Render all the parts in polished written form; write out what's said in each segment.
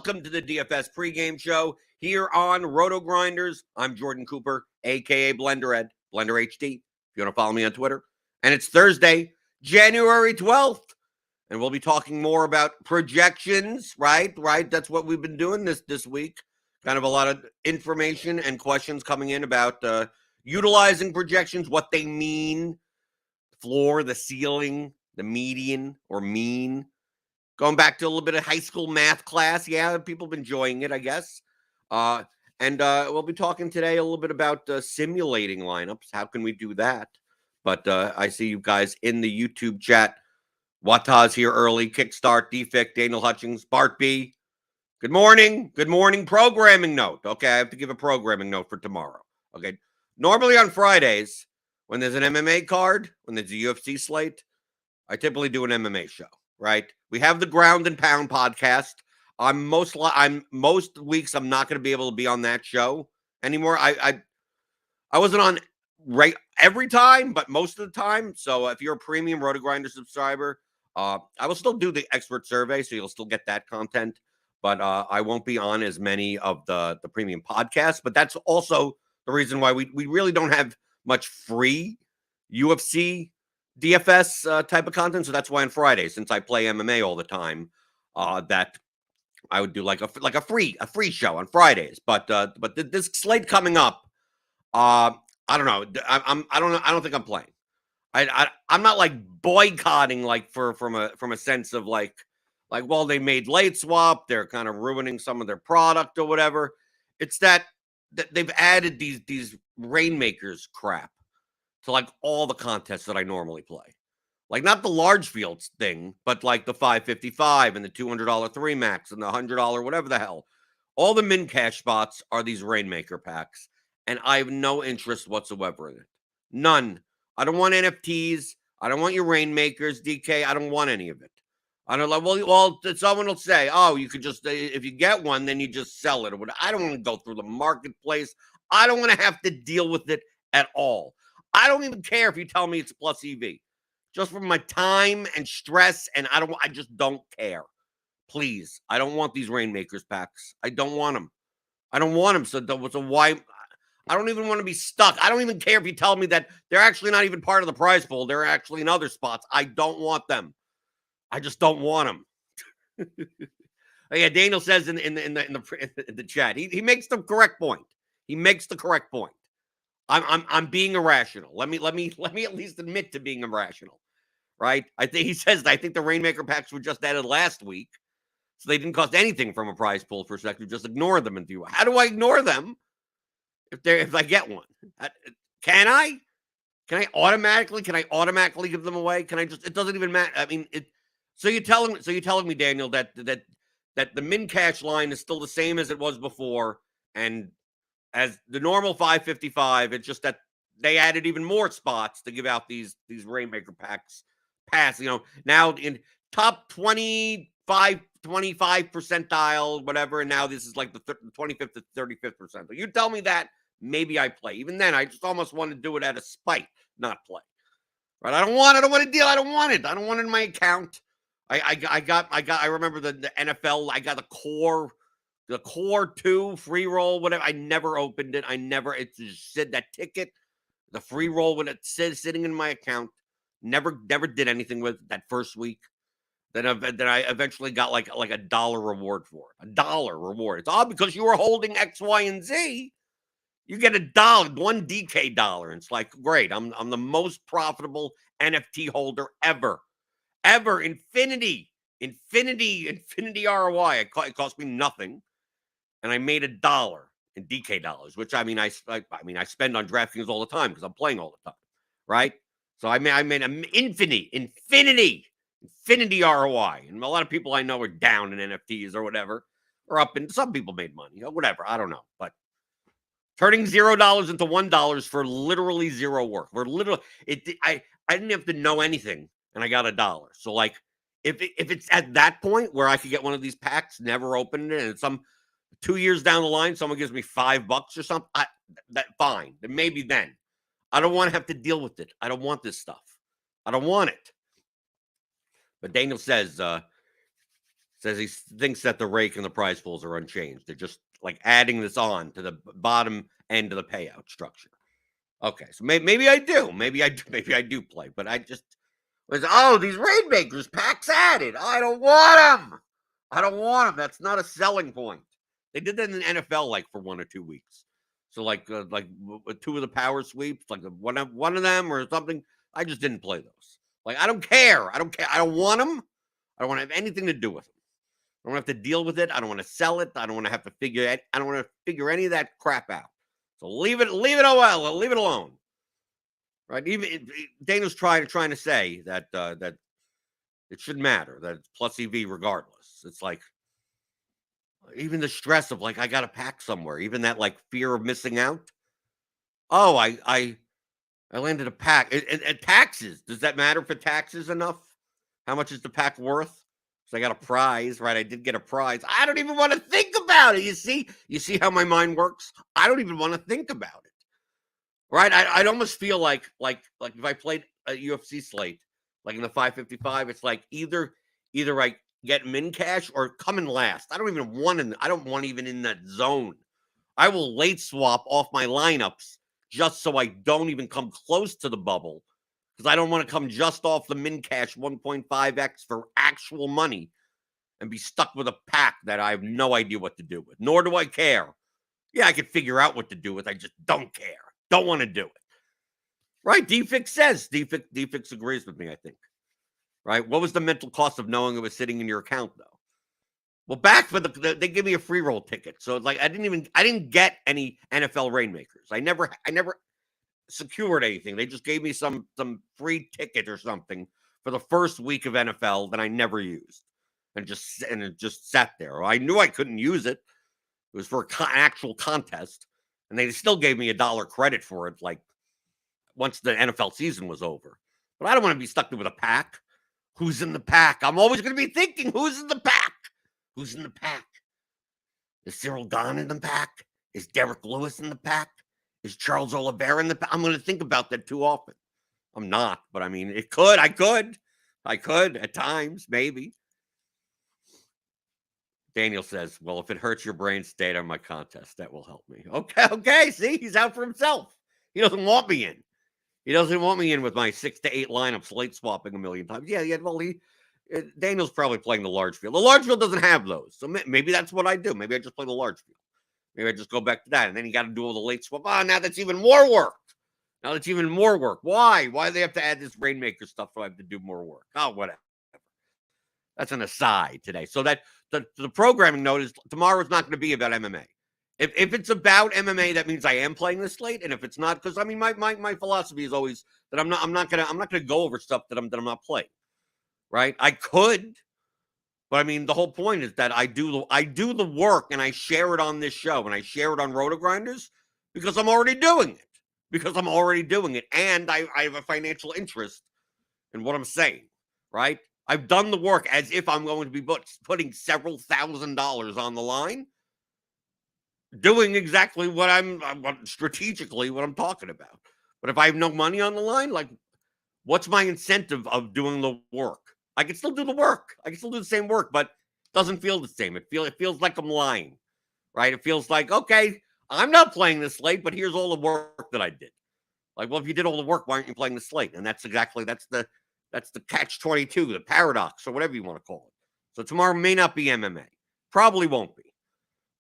Welcome to the DFS pregame show here on RotoGrinders. I'm Jordan Cooper, a.k.a. Blender Ed, Blender HD, if you want to follow me on Twitter. And it's Thursday, January 12th. And we'll be talking more about projections, right? That's what we've been doing this week. Kind of a lot of information and questions coming in about utilizing projections, what they mean, floor, the ceiling, the median or mean. Going back to a little bit of high school math class. Yeah, people have been enjoying it, I guess. And we'll be talking today a little bit about simulating lineups. How can we do that? But I see you guys in the YouTube chat. Wataz here early. Kickstart, Defect, Daniel Hutchings, Bart B. Good morning. Good morning. Programming note. Okay, I have to give a programming note for tomorrow. Okay. Normally on Fridays, when there's an MMA card, when there's a UFC slate, I typically do an MMA show. Right? We have the Ground and Pound podcast. Most weeks I'm not going to be able to be on that show anymore. I wasn't on every time, but most of the time. So if you're a premium RotoGrinder subscriber, I will still do the expert survey, so you'll still get that content. But I won't be on as many of the premium podcasts. But that's also the reason why we really don't have much free UFC DFS type of content. So that's why on Fridays, since I play MMA all the time, that I would do like a free show on Fridays. But this slate coming up, I don't know. I don't think I'm playing. I'm not like boycotting like from a sense of like well, they made late swap, they're kind of ruining some of their product or whatever. It's that they've added these rainmakers crap to like all the contests that I normally play. Like not the large fields thing, but like the 555 and the $200 3 max and the $100 whatever the hell. All the min cash spots are these rainmaker packs, and I have no interest whatsoever in it. None. I don't want NFTs. I don't want your rainmakers, DK. I don't want any of it. I don't like. Well, someone will say, "Oh, you could just if you get one, then you just sell it." Or whatever. I don't want to go through the marketplace. I don't want to have to deal with it at all. I don't even care if you tell me it's plus EV. Just for my time and stress, and I just don't care. Please, I don't want these Rainmakers packs. I don't want them. I don't want them. So why? I don't even want to be stuck. I don't even care if you tell me that they're actually not even part of the prize pool. They're actually in other spots. I don't want them. I just don't want them. Yeah, Daniel says in the chat, he makes the correct point. He makes the correct point. I'm being irrational. Let me at least admit to being irrational, right? I think he says I think the Rainmaker packs were just added last week, so they didn't cost anything from a prize pool perspective. Just ignore them. And how do I ignore them if I get one? Can I automatically give them away? Can I just? It doesn't even matter. I mean, So you're telling me, Daniel, that the min cash line is still the same as it was before, and as the normal 555, it's just that they added even more spots to give out these Rainmaker packs. Now in top 25 percentile, whatever, and now this is like the 25th to 35th percentile. You tell me that, maybe I play. Even then, I just almost want to do it out of spite, not play. Right? I don't want to deal. I don't want it. I don't want it in my account. I remember the NFL. I got the core 2 free roll, whatever. I never opened it. It just said that ticket, the free roll when it said sitting in my account. Never did anything with it that first week. Then I eventually got like $1 reward for it. $1 reward. It's all because you were holding X, Y, and Z. You get $1, one DK dollar. And it's like, great. I'm the most profitable NFT holder ever. Infinity ROI. It cost me nothing. And I made $1 in DK dollars, which I spend on DraftKings all the time because I'm playing all the time, right? So I made an infinity ROI, and a lot of people I know are down in NFTs or whatever, or up, and some people made money, whatever. I don't know, but turning $0 into $1 for literally zero work. I didn't have to know anything, and I got $1. So like, if it's at that point where I could get one of these packs, never opened it, and some 2 years down the line, someone gives me $5 or something, that fine. Then maybe then. I don't want to have to deal with it. I don't want this stuff. I don't want it. But Daniel says says he thinks that the rake and the prize pools are unchanged. They're just like adding this on to the bottom end of the payout structure. Okay, so maybe I do. Maybe I do play, but I just was, these rainmakers, packs added. I don't want them. I don't want them. That's not a selling point. They did that in the NFL like for 1 or 2 weeks. So like 2 of the power sweeps, like one of them or something. I just didn't play those. Like I don't care. I don't care. I don't want them. I don't want to have anything to do with them. I don't have to deal with it. I don't want to sell it. I don't want to have to figure it. I don't want to figure any of that crap out. So leave it alone. Right? Even Daniel's trying to say that that it shouldn't matter, that it's plus EV regardless. It's like even the stress of like I got to pack somewhere, even that like fear of missing out. Oh, I landed a pack. And taxes, does that matter for taxes enough? How much is the pack worth? So I got a prize, right? I did get a prize. I don't even want to think about it. You see how my mind works? I don't even want to think about it. Right? I'd almost feel like if I played a UFC slate, like in the 555, it's like either I get min cash or come in last. I don't want even in that zone. I will late swap off my lineups just so I don't even come close to the bubble, because I don't want to come just off the min cash 1.5x for actual money and be stuck with a pack that I have no idea what to do with. Nor do I care. Yeah, I could figure out what to do with. I just don't care. Don't want to do it. Right? DFix agrees with me, I think. Right? What was the mental cost of knowing it was sitting in your account, though? Well, back for they give me a free roll ticket. So it's like I didn't get any NFL Rainmakers. I never secured anything. They just gave me some free ticket or something for the first week of NFL that I never used. And it just sat there. I knew I couldn't use it. It was for an actual contest. And they still gave me $1 credit for it, like once the NFL season was over. But I don't want to be stuck with a pack. Who's in the pack? I'm always going to be thinking, who's in the pack? Who's in the pack? Is Cyril Gahn in the pack? Is Derek Lewis in the pack? Is Charles Oliveira in the pack? I'm going to think about that too often. I'm not, but I mean, it could. I could at times, maybe. Daniel says, well, if it hurts your brain, stay out of my contest. That will help me. Okay. See, he's out for himself. He doesn't want me in. He doesn't want me in with my 6 to 8 lineups, late swapping a million times. Yeah. Well, Daniel's probably playing the large field. The large field doesn't have those. So maybe that's what I do. Maybe I just play the large field. Maybe I just go back to that. And then you got to do all the late swap. Now that's even more work. Why? Why do they have to add this Rainmaker stuff so I have to do more work? Oh, whatever. That's an aside today. So that the programming note is tomorrow's not going to be about MMA. If it's about MMA, that means I am playing this slate. And if it's not, because I mean my philosophy is always that I'm not gonna go over stuff that I'm not playing. Right? I could, but I mean the whole point is that I do the work and I share it on this show and I share it on RotoGrinders because I'm already doing it. And I have a financial interest in what I'm saying. Right? I've done the work as if I'm going to be putting several $1,000s on the line, doing exactly what strategically what I'm talking about. But if I have no money on the line, like, what's my incentive of doing the work? I can still do the work. I can still do the same work, but it doesn't feel the same. It feels like I'm lying, right? It feels like, okay, I'm not playing this slate, but here's all the work that I did. Like, well, if you did all the work, why aren't you playing the slate? And that's the catch-22, the paradox, or whatever you want to call it. So tomorrow may not be MMA. Probably won't be.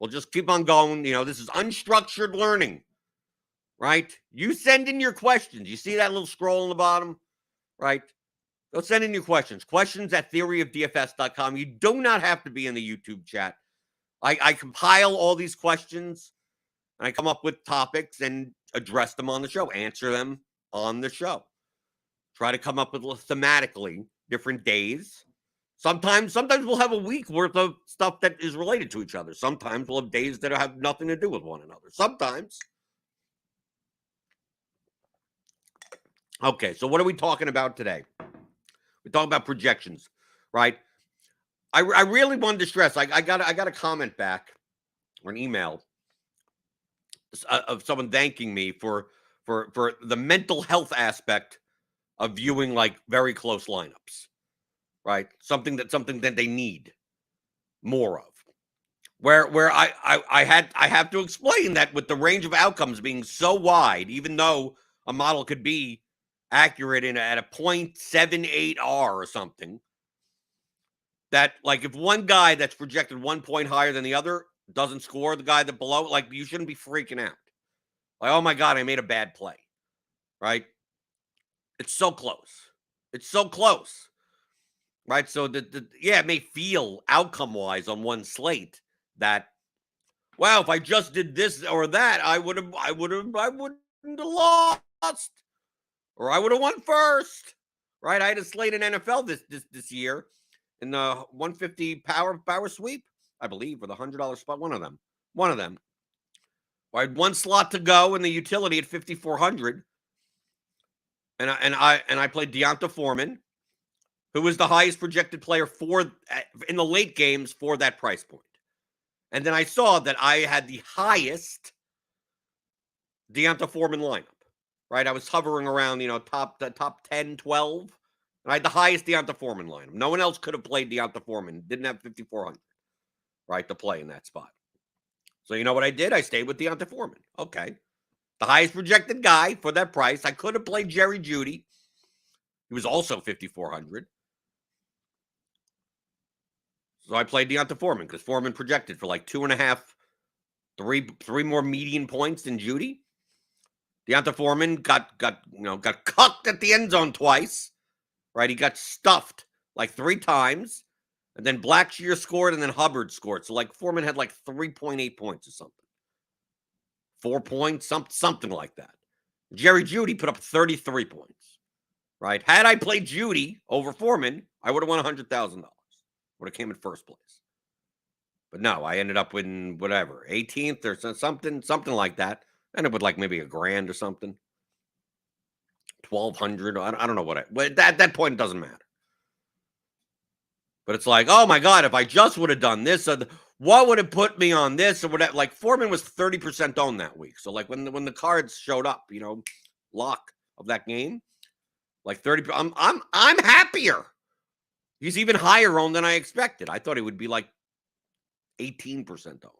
We'll just keep on going. This is unstructured learning, right? You send in your questions. You see that little scroll on the bottom, right? Go send in your questions. Questions at theoryofdfs.com. You do not have to be in the YouTube chat. I compile all these questions, and I come up with topics and address them on the show, answer them on the show. Try to come up with thematically different days. Sometimes we'll have a week worth of stuff that is related to each other. Sometimes we'll have days that have nothing to do with one another. Sometimes. Okay, so what are we talking about today? We're talking about projections, right? I really wanted to stress. I got a comment back or an email of someone thanking me for the mental health aspect of viewing like very close lineups, right? Something that they need. more of. Where I have to explain that with the range of outcomes being so wide, even though a model could be accurate at a 0.78 R or something, that like if one guy that's projected 1 point higher than the other doesn't score, the guy that below, like you shouldn't be freaking out. Like, oh my God, I made a bad play, right? It's so close. It's so close, right? So yeah, it may feel outcome-wise on one slate that, wow, if I just did this or that, I wouldn't have lost, or I would have won first, right? I had a slate in NFL this year in the 150 power sweep, I believe, or the $100 spot. One of them. I had one slot to go in the utility at 5,400, and I played Deonta Foreman, who was the highest projected player in the late games for that price point. And then I saw that I had the highest Deonta Foreman lineup, right? I was hovering around, the top 10, 12. And I had the highest Deonta Foreman lineup. No one else could have played Deonta Foreman. Didn't have 5,400, right, to play in that spot. So you know what I did? I stayed with Deonta Foreman. Okay. The highest projected guy for that price. I could have played Jerry Jeudy. He was also 5,400. So I played Deonta Foreman because Foreman projected for like 2.5, three more median points than Jeudy. Deonta Foreman got cucked at the end zone twice, right? He got stuffed like 3 times, and then Blackshear scored, and then Hubbard scored. So like Foreman had like 3.8 points or something, 4 points, something like that. Jerry Jeudy put up 33 points, right? Had I played Jeudy over Foreman, I would have won $100,000. Would have came in first place. But no, I ended up with whatever, 18th or something like that. Ended up with like maybe $1,000 or something. 1,200. I don't know what at that point it doesn't matter. But it's like, oh my God, if I just would have done this, what would have put me on this or whatever? Like Foreman was 30% owned that week. So like when the cards showed up, lock of that game, like 30. I'm happier. He's even higher owned than I expected. I thought he would be like 18% owned.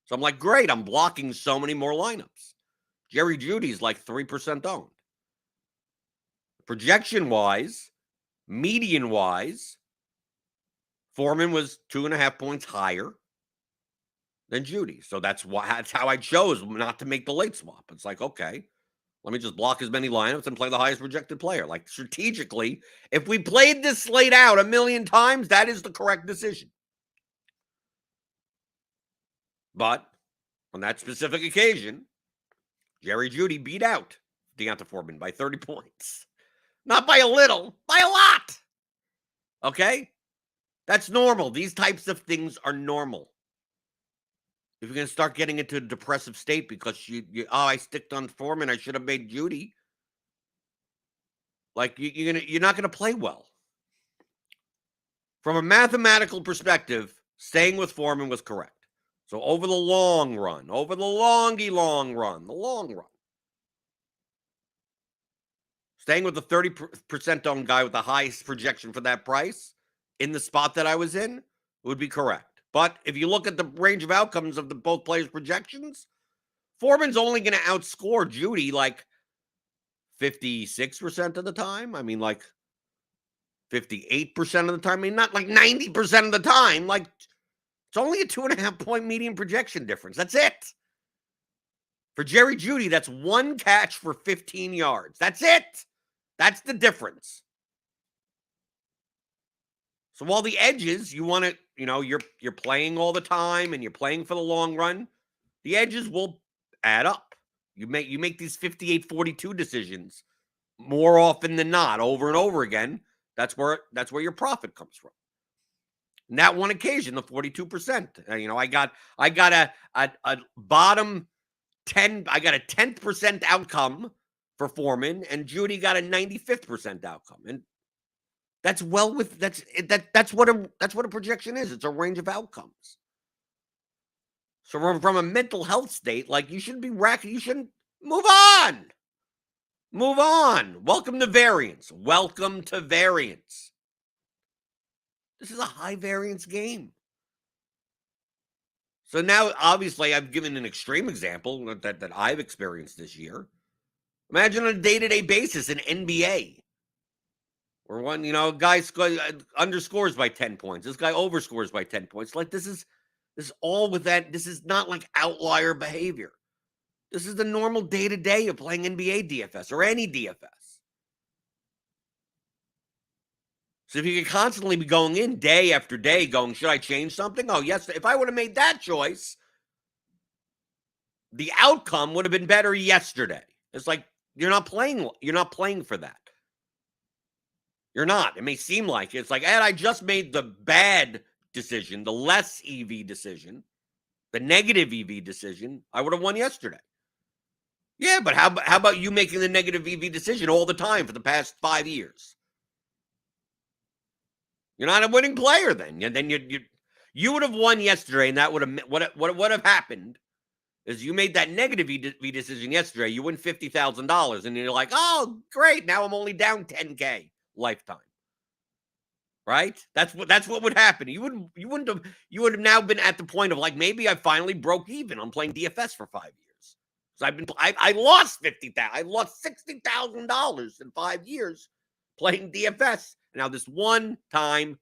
So I'm like, great, I'm blocking so many more lineups. Jerry Jeudy's like 3% owned. Projection-wise, median-wise, Foreman was 2.5 points higher than Jeudy. So that's how I chose not to make the late swap. It's like, okay, let me just block as many lineups and play the highest projected player. Like strategically, if we played this slate out 1,000,000 times, that is the correct decision. But on that specific occasion, Jerry Jeudy beat out Deonta Foreman by 30 points. Not by a little, by a lot. Okay? That's normal. These types of things are normal. If you're going to start getting into a depressive state because I sticked on Foreman, I should have made Jeudy. Like you're not going to play well. From a mathematical perspective, staying with Foreman was correct. So over the long run, over the long run, staying with the 30% owned guy with the highest projection for that price in the spot that I was in would be correct. But if you look at the range of outcomes of both players' projections, Foreman's only going to outscore Jeudy like 56% of the time. I mean, like 58% of the time. I mean, not like 90% of the time. Like, it's only a 2.5 point median projection difference. That's it. For Jerry Jeudy, that's one catch for 15 yards. That's it. That's the difference. So while the edges, you want to, you're playing all the time and you're playing for the long run, the edges will add up. You make these 58-42 decisions more often than not, over and over again. That's where your profit comes from. And that one occasion, the 42%. I got a bottom 10. I got a 10th% outcome for Foreman, and Jeudy got a 95th% outcome. And that's that's what a projection is. It's a range of outcomes. So from a mental health state, like you shouldn't be racking. You shouldn't move on. Move on. Welcome to variance. Welcome to variance. This is a high variance game. So now, obviously, I've given an extreme example that I've experienced this year. Imagine on a day-to-day basis in NBA, where one, guy underscores by 10 points. This guy overscores by 10 points. Like, this is all with that. This is not like outlier behavior. This is the normal day-to-day of playing NBA DFS or any DFS. So if you can constantly be going in day after day going, should I change something? Oh, yes. If I would have made that choice, the outcome would have been better yesterday. It's like you're not playing for that. You're not. It may seem like it's like, Ed, I just made the bad decision, the less EV decision, the negative EV decision. I would have won yesterday. Yeah, but how about you making the negative EV decision all the time for the past 5 years? You're not a winning player then. And then you would have won yesterday, and that would have what would have happened is you made that negative EV decision yesterday. You win $50,000, and you're like, oh, great! Now I'm only down $10K lifetime. Right? That's what would happen. You would have now been at the point of like, maybe I finally broke even on playing DFS for 5 years. So I lost $50,000. I lost $60,000 in 5 years playing DFS. Now this one time,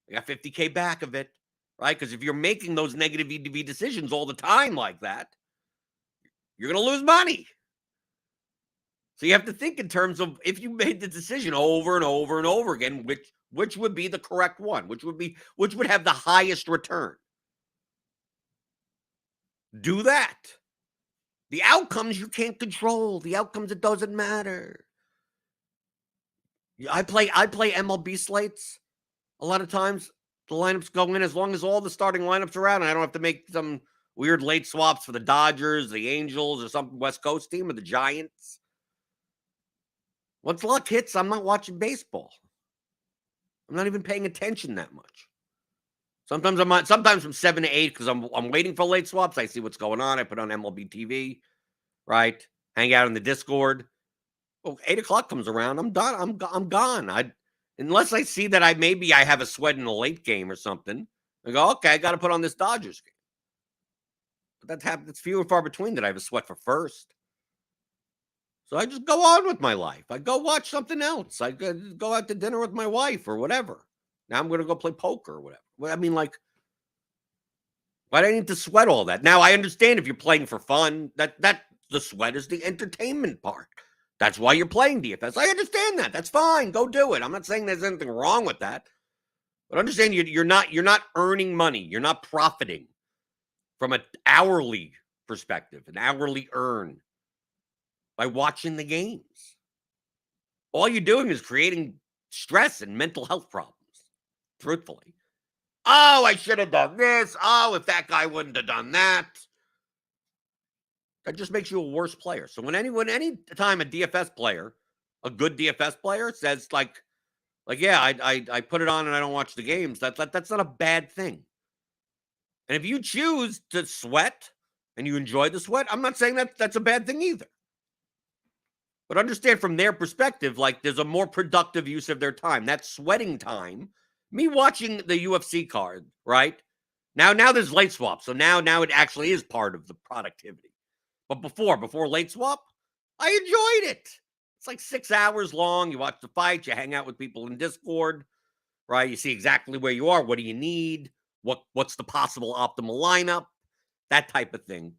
I got $50K back of it, right? Because if you're making those negative EV decisions all the time like that, you're going to lose money. So you have to think in terms of if you made the decision over and over and over again, which would be the correct one, which would have the highest return. Do that. The outcomes you can't control. The outcomes, it doesn't matter. I play MLB slates a lot of times. The lineups go in as long as all the starting lineups are out, and I don't have to make some weird late swaps for the Dodgers, the Angels, or some West Coast team, or the Giants. Once luck hits, I'm not watching baseball. I'm not even paying attention that much. Sometimes from 7 to 8 because I'm waiting for late swaps. I see what's going on. I put on MLB TV, right? Hang out in the Discord. Well, 8 o'clock comes around. I'm done. I'm gone. Unless I see that I have a sweat in a late game or something. I go, okay, I got to put on this Dodgers game. But it's few and far between that I have a sweat for first. So I just go on with my life. I go watch something else. I go out to dinner with my wife or whatever. Now I'm going to go play poker or whatever. I mean, like, why do I need to sweat all that? Now I understand if you're playing for fun, that the sweat is the entertainment part. That's why you're playing DFS. I understand that. That's fine. Go do it. I'm not saying there's anything wrong with that. But understand you're not earning money. You're not profiting from an hourly perspective, an hourly earn by watching the games. All you're doing is creating stress and mental health problems, truthfully. Oh, I should have done this. Oh, if that guy wouldn't have done that. That just makes you a worse player. So any time a DFS player, a good DFS player says like yeah, I put it on and I don't watch the games, that's not a bad thing. And if you choose to sweat and you enjoy the sweat, I'm not saying that's a bad thing either. But understand from their perspective, like there's a more productive use of their time. That sweating time, me watching the UFC card, right? Now there's late swap. So now it actually is part of the productivity. But before late swap, I enjoyed it. It's like 6 hours long. You watch the fight, you hang out with people in Discord, right? You see exactly where you are. What do you need? What's the possible optimal lineup? That type of thing.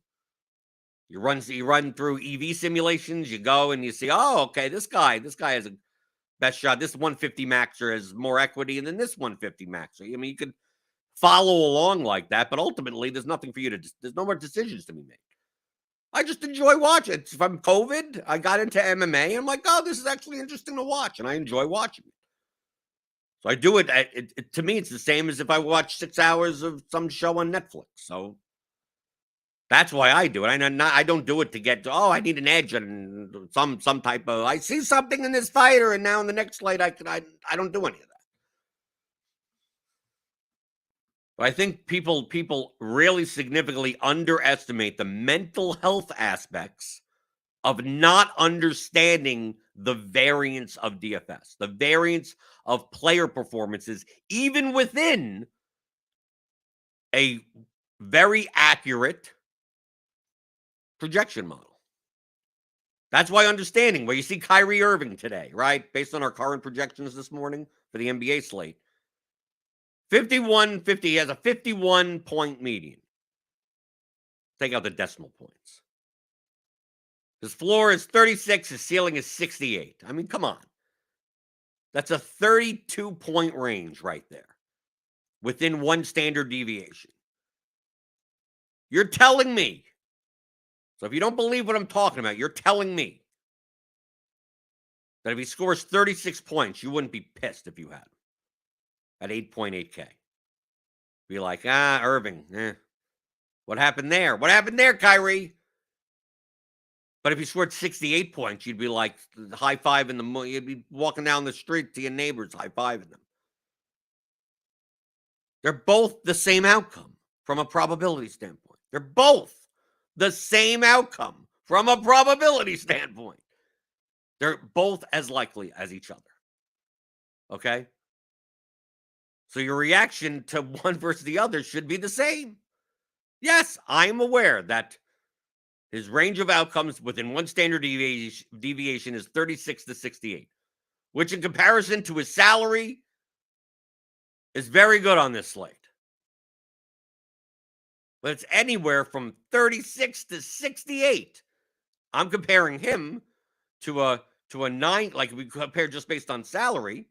You run through EV simulations. You go and you see, oh, okay, this guy has a best shot. This 150 maxer has more equity than this 150 maxer. I mean, you could follow along like that, but ultimately, there's nothing for you to. There's no more decisions to be made. I just enjoy watching it. From COVID, I got into MMA. And I'm like, oh, this is actually interesting to watch, and I enjoy watching it. So I do it. To me, it's the same as if I watch 6 hours of some show on Netflix. So that's why I do it. I don't do it to get to, I need an edge and some type of, I see something in this fighter, and now in the next fight, I don't do any of that. But I think people really significantly underestimate the mental health aspects of not understanding the variance of DFS, the variance of player performances, even within a very accurate projection model. That's why understanding where you see Kyrie Irving today, right? Based on our current projections this morning for the NBA slate. 51-50, he has a 51-point median. Take out the decimal points. His floor is 36, his ceiling is 68. I mean, come on. That's a 32-point range right there within one standard deviation. You're telling me, so if you don't believe what I'm talking about, you're telling me that if he scores 36 points, you wouldn't be pissed if you had him at 8.8K. Be like, Irving, what happened there? What happened there, Kyrie? But if he scored 68 points, you'd be like high five in the moon. You'd be walking down the street to your neighbors, high fiving them. They're both the same outcome from a probability standpoint. They're both the same outcome from a probability standpoint. They're both as likely as each other. Okay? So your reaction to one versus the other should be the same. Yes, I am aware that his range of outcomes within one standard deviation is 36 to 68, which in comparison to his salary is very good on this slate. But it's anywhere from 36 to 68. I'm comparing him to a 9, like we compare just based on salary,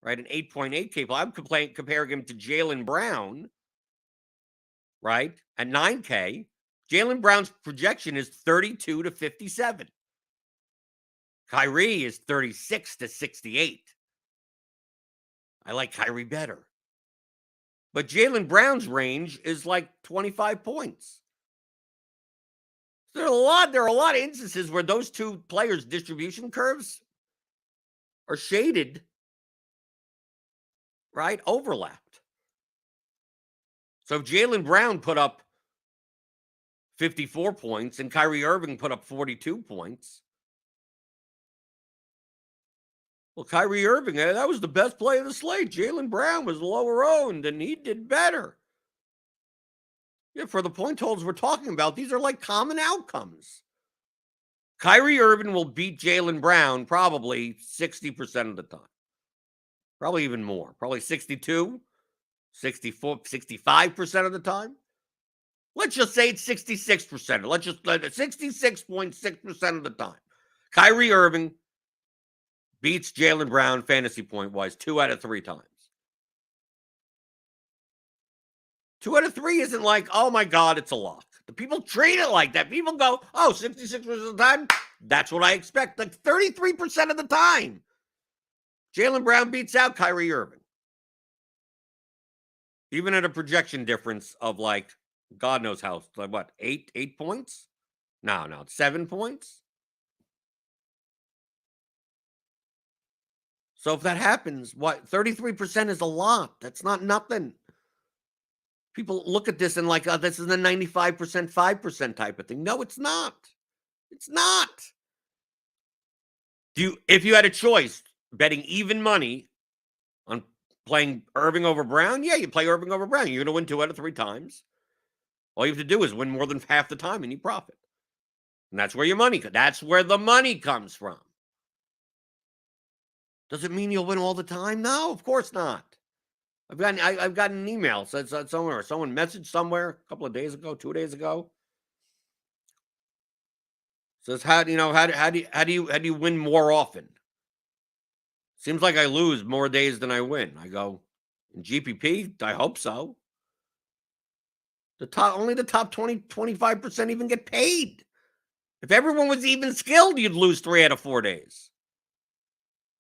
right? An 8.8K. I'm comparing him to Jaylen Brown, right? At 9K. Jaylen Brown's projection is 32 to 57. Kyrie is 36 to 68. I like Kyrie better. But Jaylen Brown's range is like 25 points. There are a lot of instances where those two players' distribution curves are shaded, right? Overlapped. So if Jaylen Brown put up 54 points and Kyrie Irving put up 42 points, well, Kyrie Irving, that was the best play of the slate. Jaylen Brown was lower owned, and he did better. Yeah, for the point totals we're talking about, these are like common outcomes. Kyrie Irving will beat Jaylen Brown probably 60% of the time. Probably even more. Probably 62, 64, 65% of the time. Let's just say it's 66%. Let's just 66.6% of the time. Kyrie Irving beats Jaylen Brown fantasy point-wise 2 out of 3 times. 2 out of 3 isn't like, oh my God, it's a lock. The people treat it like that. People go, oh, 66% of the time, that's what I expect. Like 33% of the time. Jaylen Brown beats out Kyrie Irving. Even at a projection difference of like, God knows how, like what, 8 points? No, 7 points. So if that happens, what, 33% is a lot. That's not nothing. People look at this and like, oh, this is the 95%, 5% type of thing. No, it's not. It's not. If you had a choice, betting even money on playing Irving over Brown, yeah, you play Irving over Brown. You're going to win 2 out of 3 times. All you have to do is win more than half the time and you profit. And that's where that's where the money comes from. Does it mean you'll win all the time? No, of course not. I've gotten an email said someone messaged somewhere a couple of days ago, 2 days ago. Says how do you win more often? Seems like I lose more days than I win. I go, in GPP, I hope so. Only the top 25% even get paid. If everyone was even skilled, you'd lose 3 out of 4 days.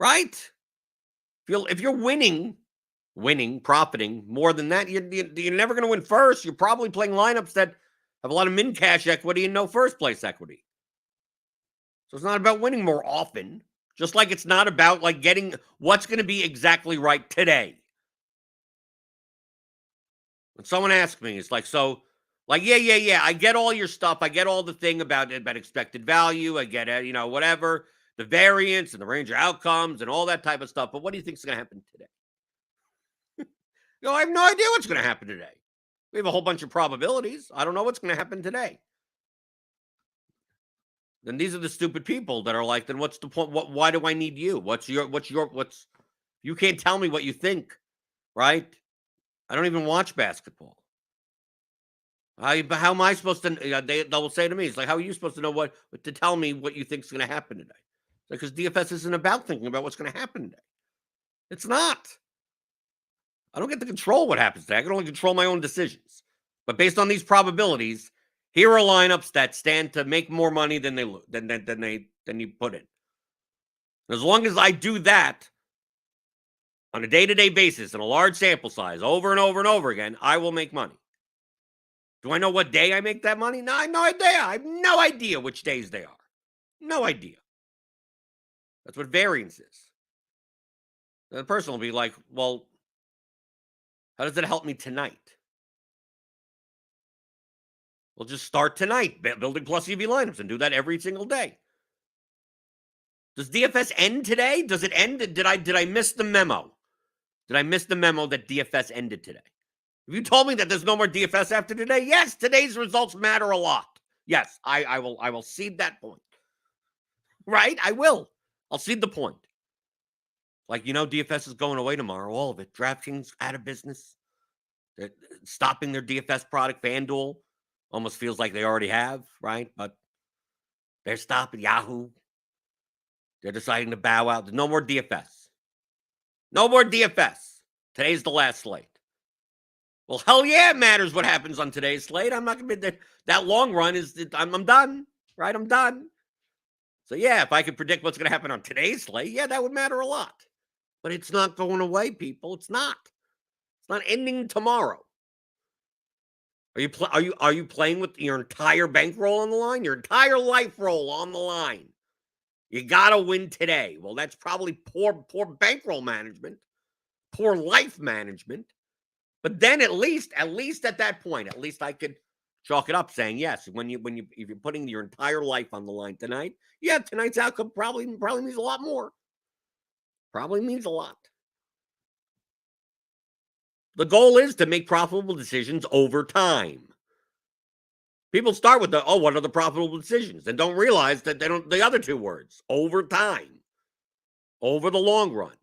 Right? If you're winning, profiting more than that, you're never going to win first. You're probably playing lineups that have a lot of min cash equity and no first place equity. So it's not about winning more often, just like it's not about like getting what's going to be exactly right today. When someone asks me, it's like, so like, yeah, I get all your stuff. I get all the thing about expected value. I get it, whatever, the variance and the range of outcomes and all that type of stuff. But what do you think is going to happen today? I have no idea what's going to happen today. We have a whole bunch of probabilities. I don't know what's going to happen today. Then these are the stupid people that are like, then what's the point? Why do I need you? You can't tell me what you think, right? I don't even watch basketball. How am I supposed to? They will say to me, it's like, how are you supposed to know to tell me what you think is going to happen today? Because DFS isn't about thinking about what's going to happen today. It's not. I don't get to control what happens today. I can only control my own decisions. But based on these probabilities, here are lineups that stand to make more money than you put in. As long as I do that on a day-to-day basis in a large sample size over and over and over again, I will make money. Do I know what day I make that money? No, I have no idea. I have no idea which days they are. No idea. That's what variance is. The person will be like, well, how does it help me tonight? We'll just start tonight, building plus EV lineups, and do that every single day. Does DFS end today? Does it end? Did I miss the memo? Did I miss the memo that DFS ended today? If you told me that there's no more DFS after today, yes, today's results matter a lot. Yes, I will cede that point. Right? I will. I'll cede the point. Like, DFS is going away tomorrow, all of it. DraftKings out of business. They're stopping their DFS product. FanDuel almost feels like they already have, right? But they're stopping. Yahoo. They're deciding to bow out. There's no more DFS. No more DFS. Today's the last slate. Well, hell yeah, it matters what happens on today's slate. I'm not going to be that long run I'm done, right? I'm done. So yeah, if I could predict what's going to happen on today's slate, yeah, that would matter a lot. But it's not going away, people. It's not. It's not ending tomorrow. Are you playing with your entire bankroll on the line? Your entire life roll on the line. You gotta win today. Well, that's probably poor bankroll management, poor life management. But then at least at that point, at least I could chalk it up saying, yes, if you're putting your entire life on the line tonight, yeah, tonight's outcome probably means a lot more. Probably means a lot. The goal is to make profitable decisions over time. People start with what are the profitable decisions? And don't realize that the other two words, over time, over the long run,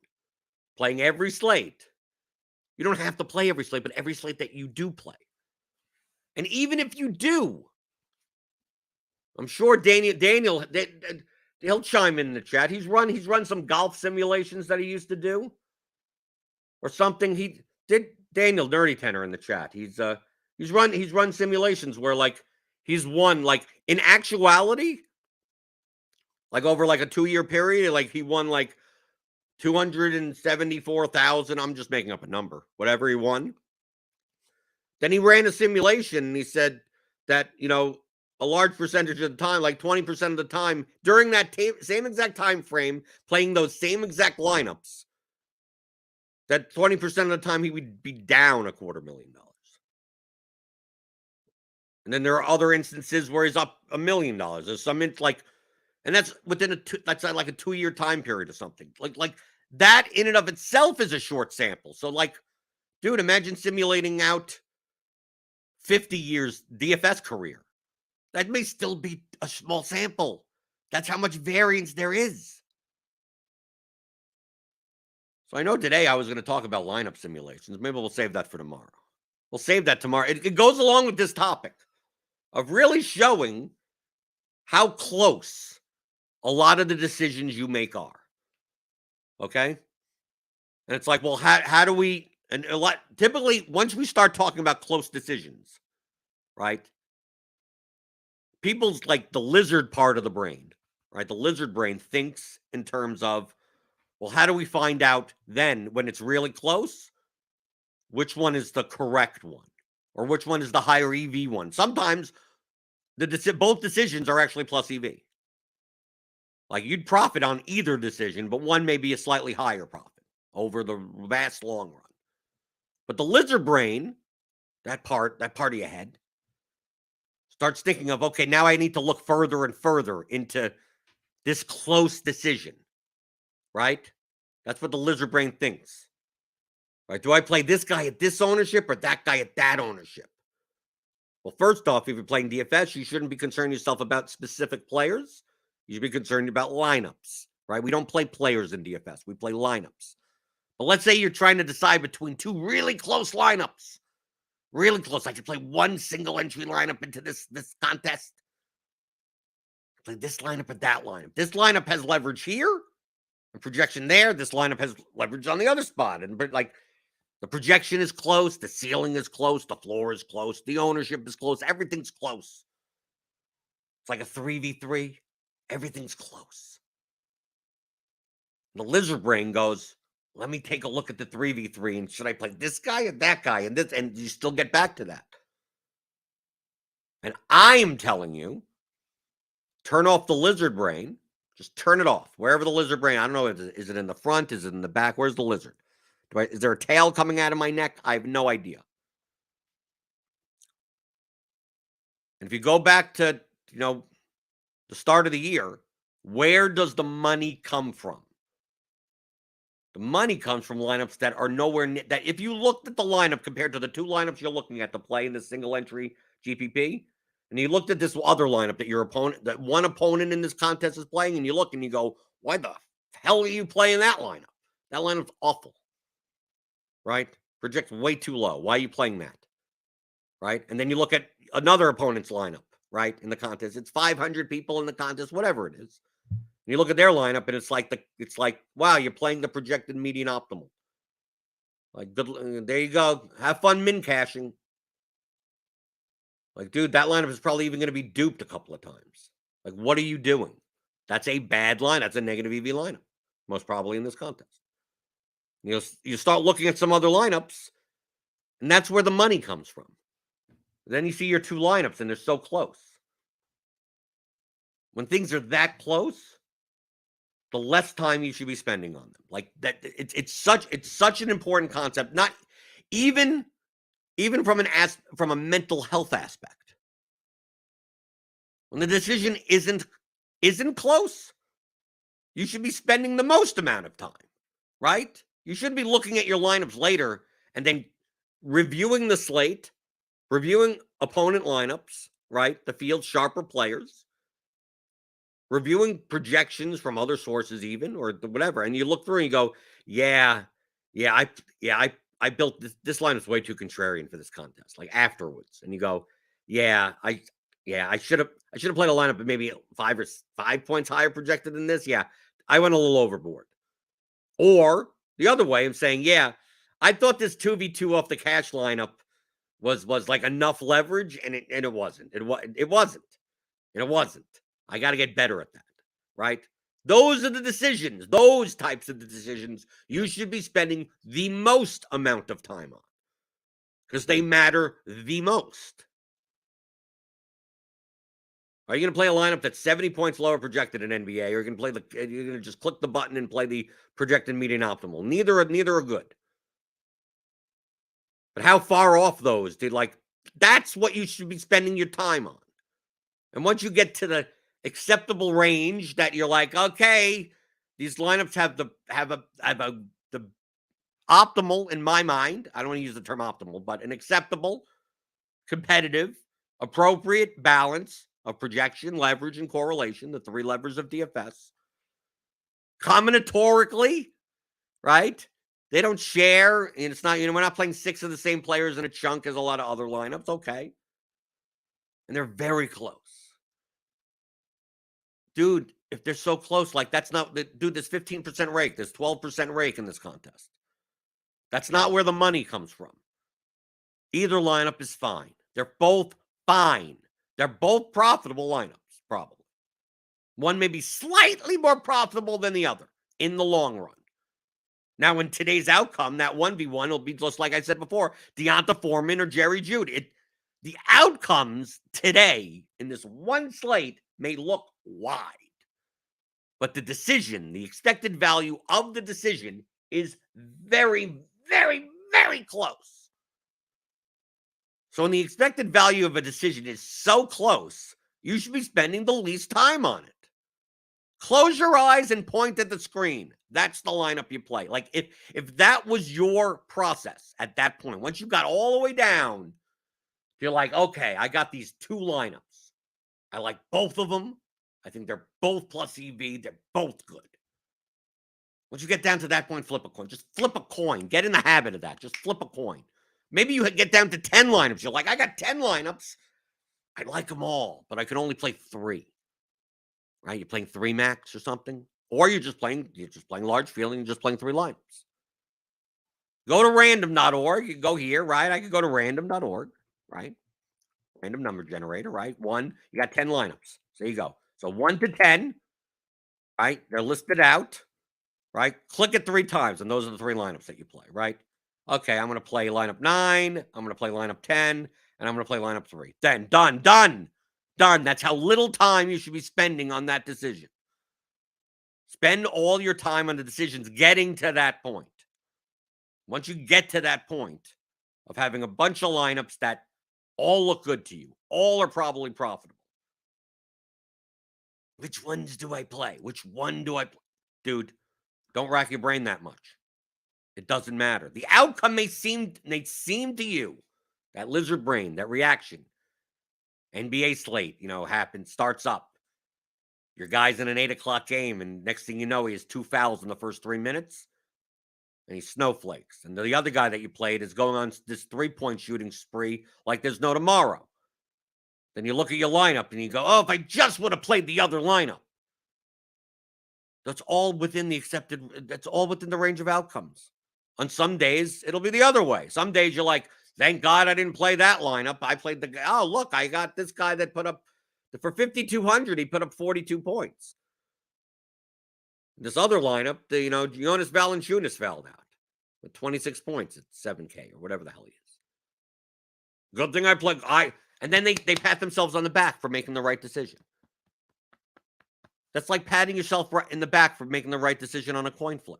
playing every slate. You don't have to play every slate, but every slate that you do play. And even if you do, I'm sure Daniel, he'll chime in the chat. He's run some golf simulations that he used to do, or something. He did. Daniel Nerdy Tenor in the chat. He's run simulations where like he's won like in actuality, like over like a 2-year period, like he won like 274,000. I'm just making up a number. Whatever he won. Then he ran a simulation and he said that a large percentage of the time, like 20% of the time, during that same exact time frame, playing those same exact lineups, that 20% of the time he would be down $250,000. And then there are other instances where he's up $1 million. There's some and that's within that's like a 2-year time period or something. Like that in and of itself is a short sample. So like, dude, imagine simulating out 50 years DFS career. That may still be a small sample. That's how much variance there is. So I know today I was going to talk about lineup simulations. Maybe we'll save that for tomorrow. We'll save that tomorrow. It goes along with this topic of really showing how close a lot of the decisions you make are. Okay? And it's like, well, how do we, and typically once we start talking about close decisions, right? People's like the lizard part of the brain, right? The lizard brain thinks in terms of, well, how do we find out then when it's really close, which one is the correct one or which one is the higher EV one? Sometimes both decisions are actually plus EV. Like you'd profit on either decision, but one may be a slightly higher profit over the vast long run. But the lizard brain, that part of your head, starts thinking of, okay, now I need to look further and further into this close decision, right? That's what the lizard brain thinks. Right? Do I play this guy at this ownership or that guy at that ownership? Well, first off, if you're playing DFS, you shouldn't be concerning yourself about specific players. You should be concerned about lineups, right? We don't play players in DFS. We play lineups. But let's say you're trying to decide between two really close lineups. Really close. I could play one single entry lineup into this contest. Play this lineup and that lineup. This lineup has leverage here, a projection there. This lineup has leverage on the other spot. And like the projection is close, the ceiling is close, the floor is close, the ownership is close, everything's close. It's like a 3v3. Everything's close. The lizard brain goes, let me take a look at the 3v3, and should I play this guy or that guy? And this, and you still get back to that. And I am telling you, turn off the lizard brain. Just turn it off. Wherever the lizard brain, I don't know, is it in the front? Is it in the back? Where's the lizard? Is there a tail coming out of my neck? I have no idea. And if you go back to, the start of the year, where does the money come from? The money comes from lineups that are nowhere near that. If you looked at the lineup compared to the two lineups you're looking at to play in this single entry GPP, and you looked at this other lineup that one opponent in this contest is playing, and you look and you go, why the hell are you playing that lineup? That lineup's awful, right? Projects way too low. Why are you playing that? Right? And then you look at another opponent's lineup, right? In the contest, it's 500 people in the contest, whatever it is. And you look at their lineup, and it's like, wow, you're playing the projected median optimal. Like, good, there you go. Have fun min cashing. Like, dude, that lineup is probably even going to be duped a couple of times. Like, what are you doing? That's a bad line. That's a negative EV lineup, most probably in this contest. You start looking at some other lineups, and that's where the money comes from. Then you see your two lineups, and they're so close. When things are that close, the less time you should be spending on them. Like that, it's such an important concept. Not even from a mental health aspect. When the decision isn't close, you should be spending the most amount of time, right? You should be looking at your lineups later and then reviewing the slate, reviewing opponent lineups, right? The field's sharper players, reviewing projections from other sources even, or whatever. And you look through and you go, I built this line is way too contrarian for this contest. Like afterwards, and you go, I should have played a lineup, but maybe 5 points higher projected than this. Yeah, I went a little overboard. Or the other way of saying, I thought this 2v2 off the cash lineup was like enough leverage, and it wasn't. It wasn't. I got to get better at that, right? Those are the decisions. Those types of the decisions you should be spending the most amount of time on because they matter the most. Are you going to play a lineup that's 70 points lower projected in NBA, or you're going to just click the button and play the projected median optimal? Neither are good. But how far off those that's what you should be spending your time on. And once you get to the acceptable range that you're like, okay, these lineups have the optimal in my mind. I don't want to use the term optimal, but an acceptable, competitive, appropriate balance of projection, leverage, and correlation, the three levers of DFS. Combinatorically, right? They don't share, and it's not, we're not playing 6 of the same players in a chunk as a lot of other lineups, okay? And they're very close. Dude, if they're so close, like that's not, dude, there's 15% rake, there's 12% rake in this contest. That's not where the money comes from. Either lineup is fine. They're both fine. They're both profitable lineups, probably. One may be slightly more profitable than the other in the long run. Now, in today's outcome, that 1v1 will be just like I said before, Deonta Foreman or Jerry Jeudy. The outcomes today in this one slate may look wide, but the decision, the expected value of the decision is very, very, very close. So when the expected value of a decision is so close, you should be spending the least time on it. Close your eyes and point at the screen. That's the lineup you play. Like if that was your process at that point, once you got all the way down You're like, okay, I got these two lineups. I like both of them. I think they're both plus EV. They're both good. Once you get down to that point, flip a coin. Just flip a coin. Get in the habit of that. Just flip a coin. Maybe you get down to 10 lineups. You're like, I got 10 lineups. I like them all, but I can only play 3. Right? You're playing 3 max or something. Or you're just playing large field and you're just playing 3 lineups. Go to random.org. You can go here, right? I could go to random.org, right? Random number generator, right? 1, you got 10 lineups. So there you go. So 1 to 10, right? They're listed out, right? Click it 3 times, and those are the 3 lineups that you play, right? Okay, I'm going to play lineup 9, I'm going to play lineup 10, and I'm going to play lineup 3. Then, done. That's how little time you should be spending on that decision. Spend all your time on the decisions getting to that point. Once you get to that point of having a bunch of lineups that all look good to you, all are probably profitable. Which ones do I play? Which one do I play? Dude, don't rack your brain that much. It doesn't matter. The outcome may seem to you, that lizard brain, that reaction. NBA slate, starts up. Your guy's in an 8 o'clock game, and next thing you know, he has 2 fouls in the first 3 minutes. And he snowflakes. And the other guy that you played is going on this 3-point shooting spree like there's no tomorrow. Then you look at your lineup and you go, oh, if I just would have played the other lineup. That's all within the range of outcomes. On some days, it'll be the other way. Some days you're like, thank God I didn't play that lineup. I played the guy. Oh, look, I got this guy that put up, for 5,200, he put up 42 points. This other lineup, Jonas Valanciunas fell out with 26 points at 7K or whatever the hell he is. Good thing I played. And then they pat themselves on the back for making the right decision. That's like patting yourself in the back for making the right decision on a coin flip.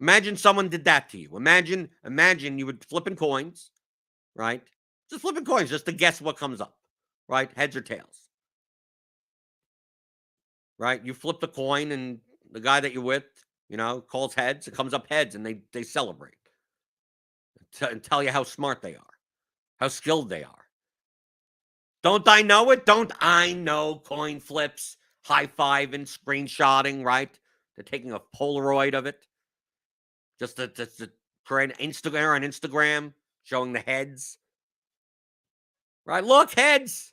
Imagine someone did that to you. Imagine you would flipping coins, right? Just flipping coins just to guess what comes up, right? Heads or tails. Right? You flip the coin and the guy that you're with, calls heads. It comes up heads and they celebrate and tell you how smart they are, how skilled they are. Don't I know it? Don't I know coin flips, high-fiving, screenshotting, right? They're taking a Polaroid of it. Just to create an Instagram showing the heads. Right? Look, heads.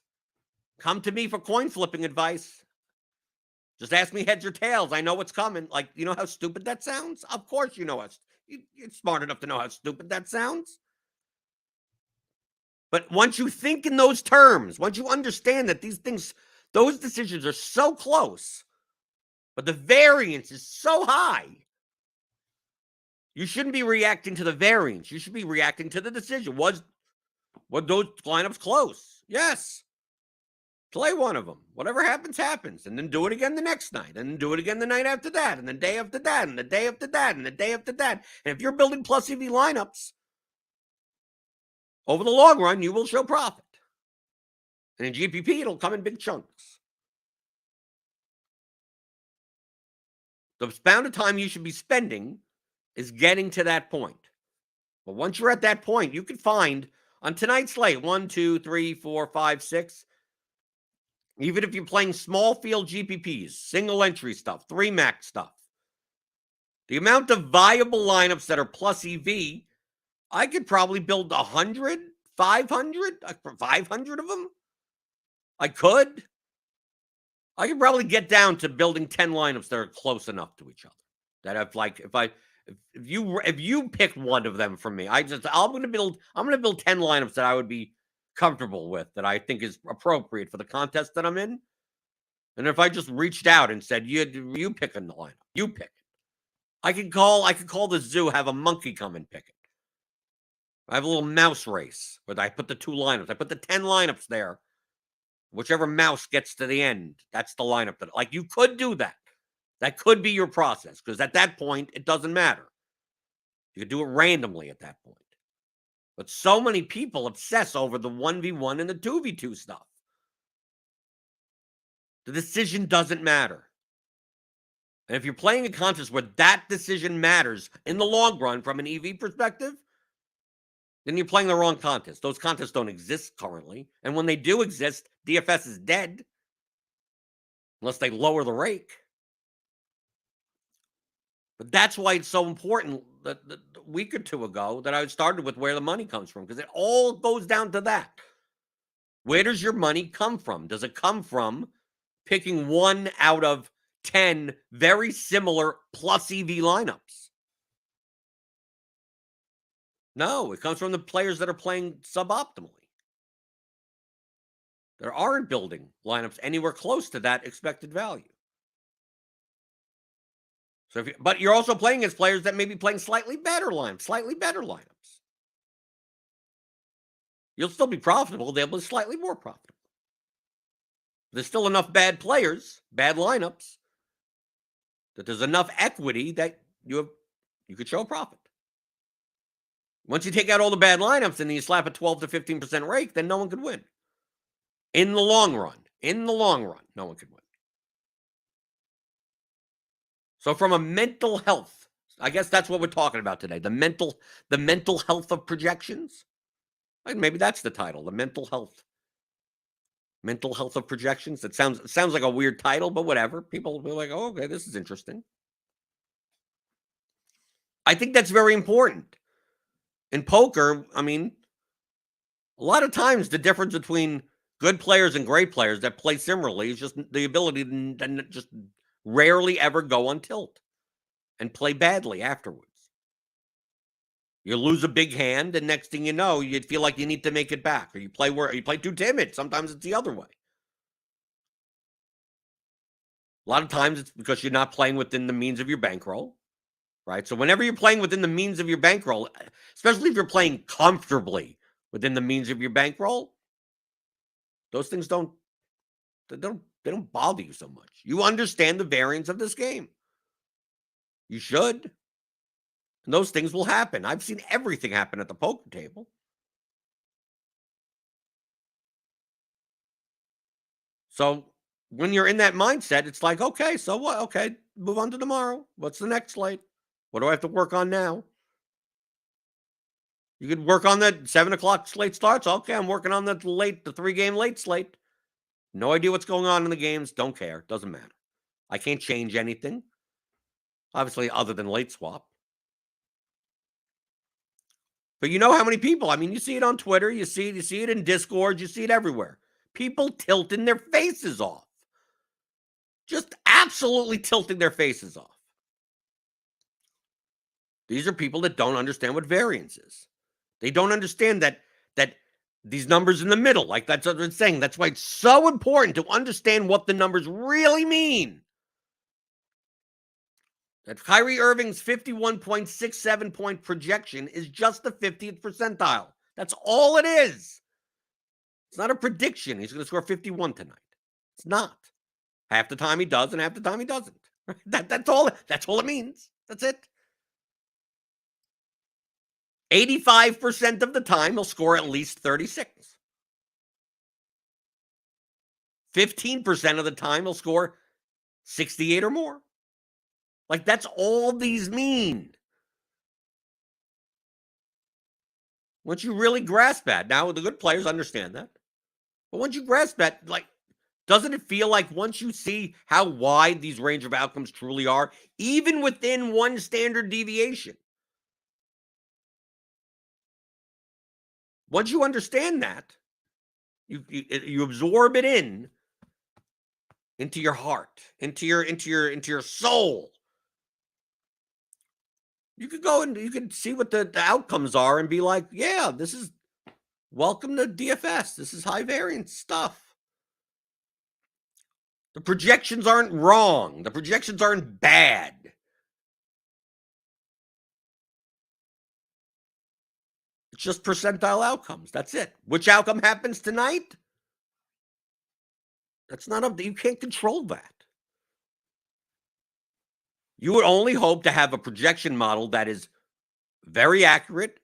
Come to me for coin flipping advice. Just ask me heads or tails. I know what's coming. Like, you know how stupid that sounds? Of course you know you're smart enough to know how stupid that sounds. But once you think in those terms, once you understand that those decisions are so close, but the variance is so high, you shouldn't be reacting to the variance. You should be reacting to the decision. Were those lineups close? Yes. Play one of them. Whatever happens, happens. And then do it again the next night. And then do it again the night after that. And the day after that. And the day after that. And the day after that. And if you're building plus EV lineups, over the long run, you will show profit. And in GPP, it'll come in big chunks. The amount of time you should be spending is getting to that point. But once you're at that point, you can find on tonight's slate 1, 2, 3, 4, 5, 6. Even if you're playing small field GPPs, single entry stuff, 3 max stuff, the amount of viable lineups that are plus EV, I could probably build 100, 500 of them. I could probably get down to building 10 lineups that are close enough to each other. That if you pick one of them from me, I'm going to build 10 lineups that I would be comfortable with, that I think is appropriate for the contest that I'm in. And if I just reached out and said, you pick in the lineup, you pick it. I could call the zoo, have a monkey come and pick it. I have a little mouse race where I put the 2 lineups. I put the 10 lineups there. Whichever mouse gets to the end, that's the lineup you could do that. That could be your process, because at that point, it doesn't matter. You could do it randomly at that point. But so many people obsess over the 1v1 and the 2v2 stuff. The decision doesn't matter. And if you're playing a contest where that decision matters in the long run from an EV perspective, then you're playing the wrong contest. Those contests don't exist currently. And when they do exist, DFS is dead. Unless they lower the rake. But that's why it's so important that a week or two ago that I started with where the money comes from. Because it all goes down to that. Where does your money come from? Does it come from picking 1 out of 10 very similar plus EV lineups? No, it comes from the players that are playing suboptimally. There aren't building lineups anywhere close to that expected value. So, but you're also playing against players that may be playing slightly better lineups. You'll still be profitable. They'll be slightly more profitable. There's still enough bad players, bad lineups, that there's enough equity that you could show a profit. Once you take out all the bad lineups and then you slap a 12 to 15% rake, then no one could win. In the long run, no one could win. So from a mental health, I guess that's what we're talking about today. The mental health of projections. Maybe that's the title, the mental health of projections. It sounds like a weird title, but whatever. People will be like, oh, okay, this is interesting. I think that's very important. In poker, I mean, a lot of times the difference between good players and great players that play similarly is just the ability to just rarely ever go on tilt and play badly afterwards. You lose a big hand, and next thing you know, you feel like you need to make it back, or you play too timid. Sometimes it's the other way. A lot of times it's because you're not playing within the means of your bankroll, right? So whenever you're playing within the means of your bankroll, especially if you're playing comfortably within the means of your bankroll, those things don't bother you so much. You understand the variance of this game. You should. And those things will happen. I've seen everything happen at the poker table. So when you're in that mindset, it's like, okay, so what? Okay, move on to tomorrow. What's the next slate? What do I have to work on now? You could work on that 7 o'clock slate starts. Okay, I'm working on the 3-game late slate. No idea what's going on in the games. Don't care. Doesn't matter. I can't change anything. Obviously, other than late swap. But you know how many people, I mean, you see it on Twitter, you see it in Discord, you see it everywhere. People tilting their faces off. Just absolutely tilting their faces off. These are people that don't understand what variance is. They don't understand that these numbers in the middle, like that's what I'm saying. That's why it's so important to understand what the numbers really mean. That Kyrie Irving's 51.67 point projection is just the 50th percentile. That's all it is. It's not a prediction. He's going to score 51 tonight. It's not. Half the time he does, and half the time he doesn't. That's all it means. That's it. 85% of the time he'll score at least 36. 15% of the time he'll score 68 or more. Like, that's all these mean. Once you really grasp that, now the good players understand that. But once you grasp that, like, doesn't it feel like once you see how wide these range of outcomes truly are, even within one standard deviation, once you understand that, you absorb it into your heart, into your soul. You could go and you could see what the outcomes are and be like, yeah, this is welcome to DFS. This is high variance stuff. The projections aren't wrong. The projections aren't bad. It's just percentile outcomes. That's it. Which outcome happens tonight? That's not up to you. Can't control that. You would only hope to have a projection model that is very accurate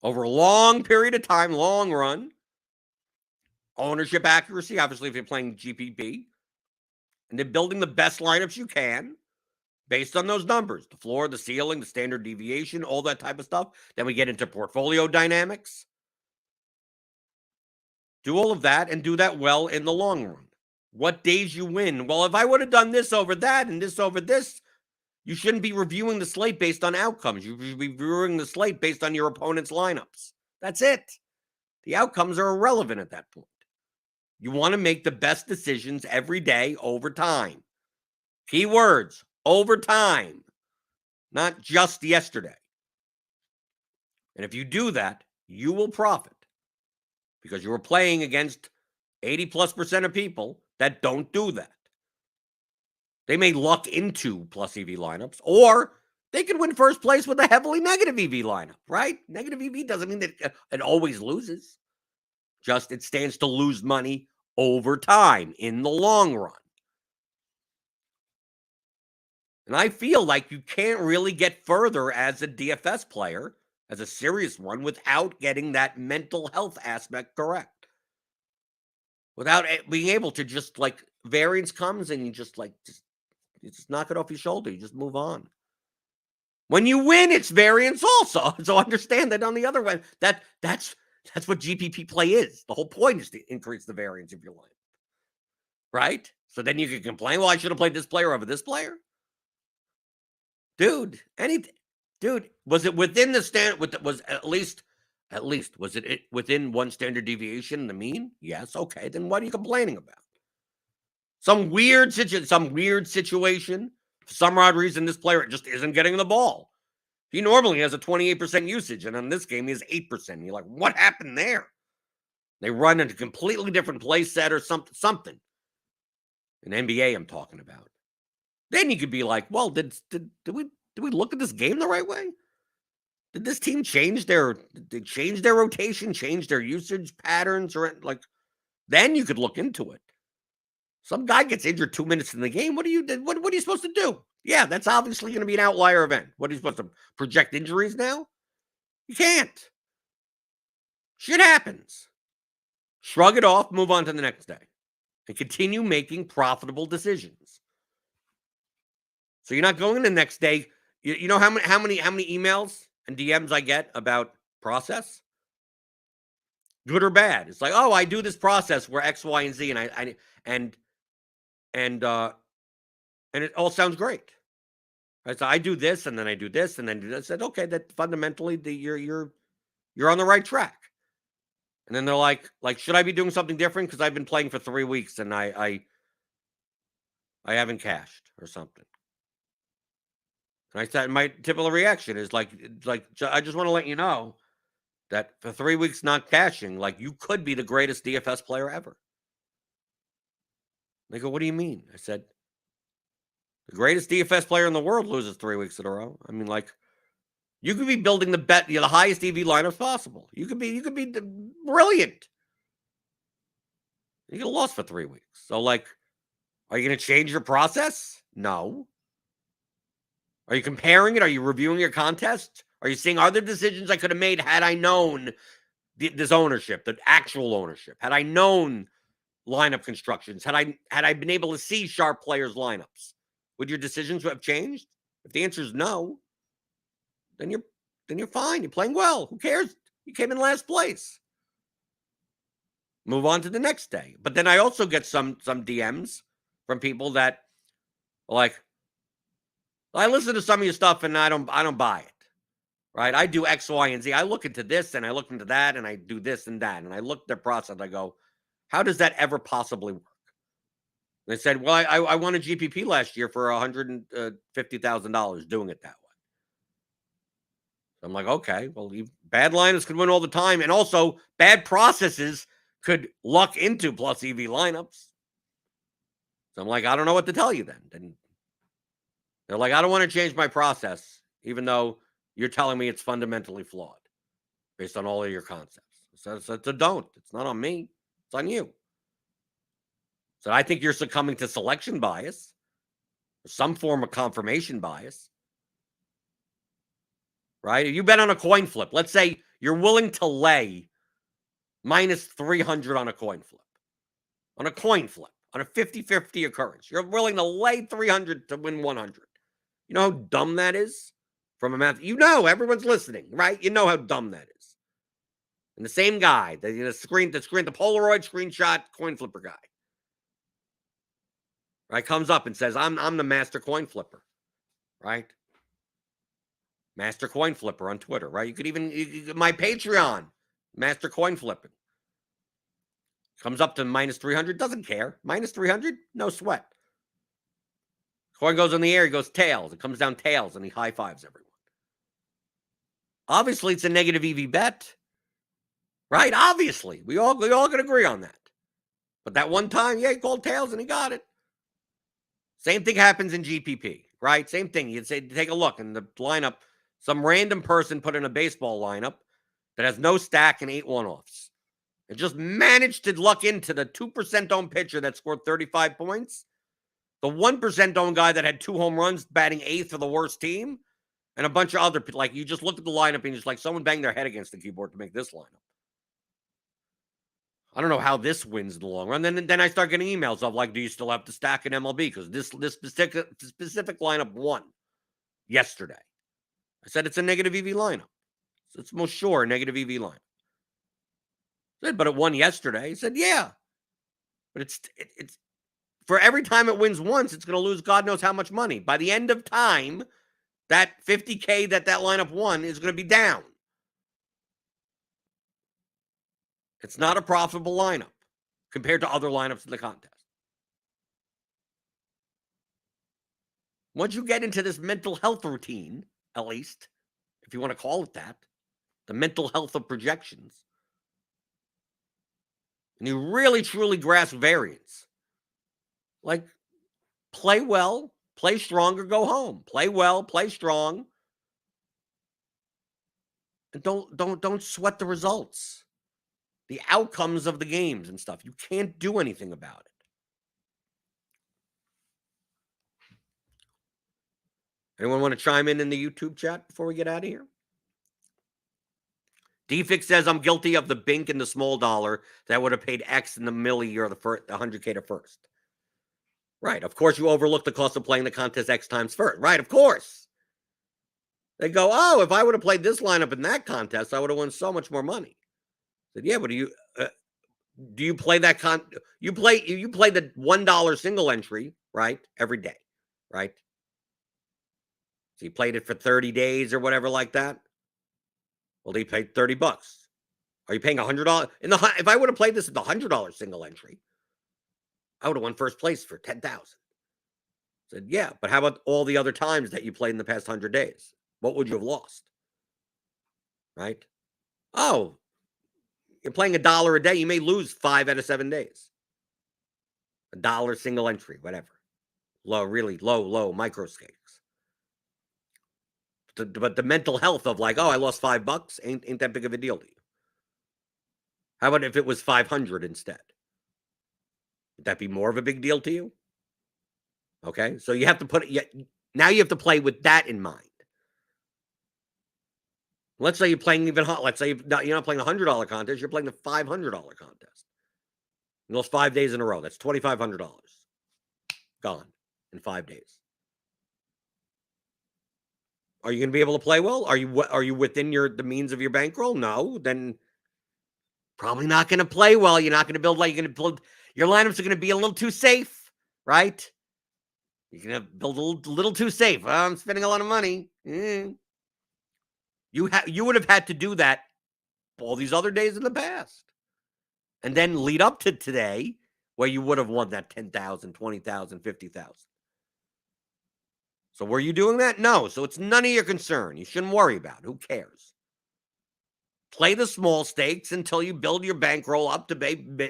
over a long period of time, long run. Ownership accuracy, obviously, if you're playing GPP. And they're building the best lineups you can. based on those numbers, the floor, the ceiling, the standard deviation, all that type of stuff. Then we get into portfolio dynamics. Do all of that and do that well in the long run. What days you win? Well, if I would have done this over that and this over this, you shouldn't be reviewing the slate based on outcomes. You should be reviewing the slate based on your opponent's lineups. That's it. The outcomes are irrelevant at that point. You want to make the best decisions every day over time. Keywords, over time, not just yesterday. And if you do that, you will profit because you are playing against 80+% of people that don't do that. They may luck into plus EV lineups, or they could win first place with a heavily negative EV lineup, right? Negative EV doesn't mean that it always loses. Just it stands to lose money over time in the long run. And I feel like you can't really get further as a DFS player, as a serious one, without getting that mental health aspect correct. Without being able to just like variance comes and you just knock it off your shoulder. You just move on. When you win, it's variance also. So understand that on the other way, that's what GPP play is. The whole point is to increase the variance of your line. Right? So then you can complain, well, I should have played this player over this player. Dude, was it within the standard? Was at least was it within one standard deviation, the mean? Yes. Okay. Then what are you complaining about? Some weird situation. For some odd reason, this player just isn't getting the ball. He normally has a 28% usage, and on this game, he has 8%. You're like, what happened there? They run into a completely different play set or something. In NBA, I'm talking about. Then you could be like, well, did we look at this game the right way? Did this team change their rotation, change their usage patterns, or like? Then you could look into it. Some guy gets injured 2 minutes in the game. What are you supposed to do? Yeah, that's obviously going to be an outlier event. What are you supposed to project injuries now? You can't. Shit happens. Shrug it off, move on to the next day, and continue making profitable decisions. So you're not going the next day. You know how many emails and DMs I get about process? Good or bad? It's like, oh, I do this process where X, Y, and Z, and it all sounds great. Right? So I do this, and then I do this, and then do this. I said, okay, that fundamentally you're on the right track. And then they're like, should I be doing something different? Because I've been playing for 3 weeks and I haven't cashed or something. And I said, my typical reaction is like, I just want to let you know that for 3 weeks not cashing, like you could be the greatest DFS player ever. They go, what do you mean? I said, the greatest DFS player in the world loses 3 weeks in a row. I mean, like, you could be building the highest EV lineups possible. You could be brilliant. You get lost for 3 weeks. So, like, are you going to change your process? No. Are you comparing it? Are you reviewing your contest? Are you seeing other decisions I could have made had I known this ownership, the actual ownership? Had I known lineup constructions? Had I been able to see sharp players' lineups? Would your decisions have changed? If the answer is no, then you're fine. You're playing well. Who cares? You came in last place. Move on to the next day. But then I also get some DMs from people that are like, I listen to some of your stuff and I don't buy it. Right? I do X, Y, and Z. I look into this and I look into that and I do this and that. And I look at the process. I go, how does that ever possibly work? They said, well, I won a GPP last year for $150,000 doing it that way. I'm like, okay, well, bad lineups could win all the time. And also bad processes could luck into plus EV lineups. So I'm like, I don't know what to tell you then. And they're like, I don't want to change my process, even though you're telling me it's fundamentally flawed based on all of your concepts. So don't. It's not on me. It's on you. So I think you're succumbing to selection bias, some form of confirmation bias, right? If you bet on a coin flip, let's say you're willing to lay minus 300 on a coin flip, on a 50-50 occurrence. You're willing to lay 300 to win 100. You know how dumb that is? From a math, everyone's listening, right? You know how dumb that is. And the same guy, the Polaroid screenshot coin flipper guy, right, comes up and says, I'm the master coin flipper, right? Master coin flipper on Twitter, right? You could even, my Patreon, master coin flipping. Comes up to minus 300, doesn't care. Minus 300, no sweat. Coin goes in the air, he goes tails. It comes down tails, and he high fives everyone. Obviously, it's a negative EV bet, right? Obviously, we all can agree on that. But that one time, he called tails and he got it. Same thing happens in GPP, right? Same thing. You'd say, take a look in the lineup. Some random person put in a baseball lineup that has no stack and 8 one-offs. And just managed to luck into the 2% owned pitcher that scored 35 points, the 1% owned guy that had 2 home runs batting 8th for the worst team, and a bunch of other, like, you just looked at the lineup and just like, someone banged their head against the keyboard to make this lineup. I don't know how this wins in the long run. Then I start getting emails of like, do you still have to stack in MLB? Because this specific lineup won yesterday. I said it's a negative EV lineup. So it's most sure a negative EV lineup. I said, but it won yesterday. He said, yeah. But it's for every time it wins once, it's going to lose God knows how much money. By the end of time, that $50K that lineup won is going to be down. It's not a profitable lineup compared to other lineups in the contest. Once you get into this mental health routine, at least, if you want to call it that, the mental health of projections, and you really, truly grasp variance, like, play well, play strong, or go home. Play well, play strong, and don't sweat the results, the outcomes of the games and stuff. You can't do anything about it. Anyone want to chime in the YouTube chat before we get out of here? DFix says, I'm guilty of the bink and the small dollar that would have paid X in the milli or the 100K to first. Right. Of course, you overlook the cost of playing the contest X times first. Right. Of course. They go, oh, if I would have played this lineup in that contest, I would have won so much more money. I said, yeah, but do you play that you play the $1 single entry, right? Every day, right? So you played it for 30 days or whatever like that. Well, they paid $30. Are you paying $100? If I would have played this at the $100 single entry, I would have won first place for $10,000. Said, yeah, but how about all the other times that you played in the past 100 days? What would you have lost? Right? Oh, you're playing $1 a day. You may lose 5 out of 7 days. $1 single entry, whatever. Really low micro stakes. But the mental health of like, oh, I lost $5 ain't that big of a deal to you. How about if it was 500 instead? Would that be more of a big deal to you? Okay, so you have to now you have to play with that in mind. Let's say you're playing even hot. Let's say you're not playing a $100 contest. You're playing the $500 contest. You lost 5 days in a row. That's $2,500 gone in 5 days. Are you going to be able to play well? Are you within the means of your bankroll? No, then probably not going to play well. You're not going to build like you're going to build. Your lineups are going to be a little too safe, right? You're going to build a little too safe. Well, I'm spending a lot of money. You would have had to do that all these other days in the past, and then lead up to today where you would have won that 10,000, 20,000, 50,000. So were you doing that? No. So it's none of your concern. You shouldn't worry about it. Who cares? Play the small stakes until you build your bankroll up to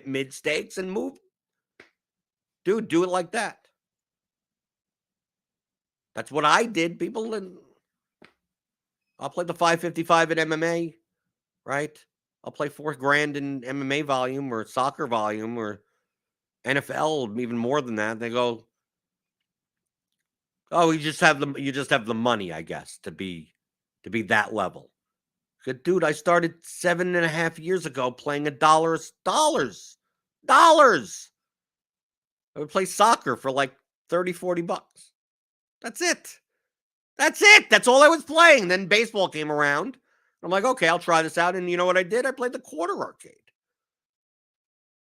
mid stakes and move. Dude, do it like that. That's what I did. I'll play the 555 at MMA, right? I'll play $4,000 in MMA volume or soccer volume or NFL, even more than that. They go, oh, you just have the money, I guess, to be that level. Good dude, I started 7.5 years ago playing dollars. I would play soccer for like $30, $40. That's it. That's it. That's all I was playing. Then baseball came around. I'm like, okay, I'll try this out. And you know what I did? I played the quarter arcade.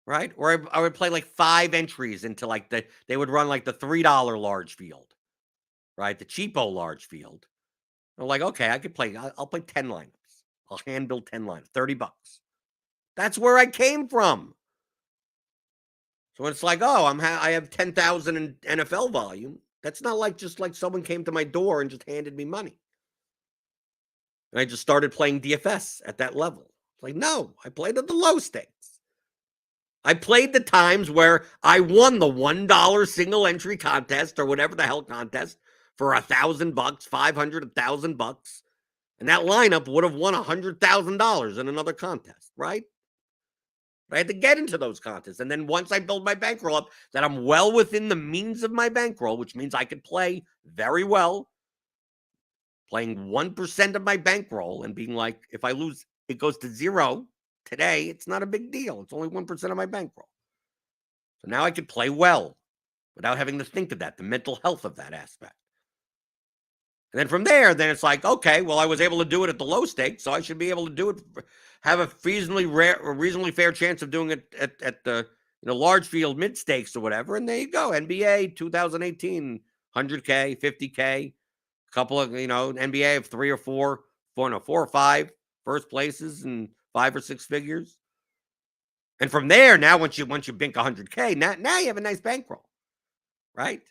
Right? Or I would play like 5 entries into like they would run like the $3 large field. Right? The cheapo large field. I'm like, okay, I could play. I'll play 10 lineups. I'll hand build 10 lineups, $30. That's where I came from. So it's like, oh, I have 10,000 in NFL volume. That's not like just like someone came to my door and just handed me money. And I just started playing DFS at that level. It's like, no, I played at the low stakes. I played the times where I won the $1 single entry contest or whatever the hell contest for $1,000, $500, $1,000. And that lineup would have won $100,000 in another contest, right? I had to get into those contests. And then once I build my bankroll up, that I'm well within the means of my bankroll, which means I could play very well, playing 1% of my bankroll and being like, if I lose, it goes to 0 today, it's not a big deal. It's only 1% of my bankroll. So now I could play well without having to think of that, the mental health of that aspect. And then from there, then it's like, okay, well, I was able to do it at the low stakes, so I should be able to do it, have a reasonably fair chance of doing it at the large field mid stakes or whatever. And there you go, NBA 2018, 100K, 50K, a couple of NBA of 3 or 4 or 5 first places and 5 or 6 figures. And from there, now once you bink 100K, now you have a nice bankroll, right?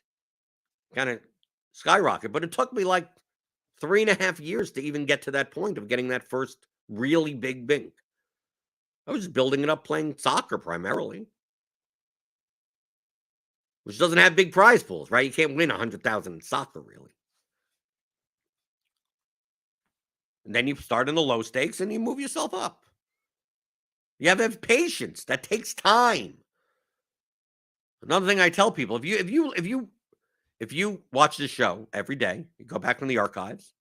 Kind of skyrocket. But it took me like 3.5 years to even get to that point of getting that first really big bink. I was just building it up playing soccer primarily, which doesn't have big prize pools, right? You can't win 100,000 in soccer, really. And then you start in the low stakes and you move yourself up. You have to have patience. That takes time. Another thing I tell people: if you watch this show every day, you go back in the archives,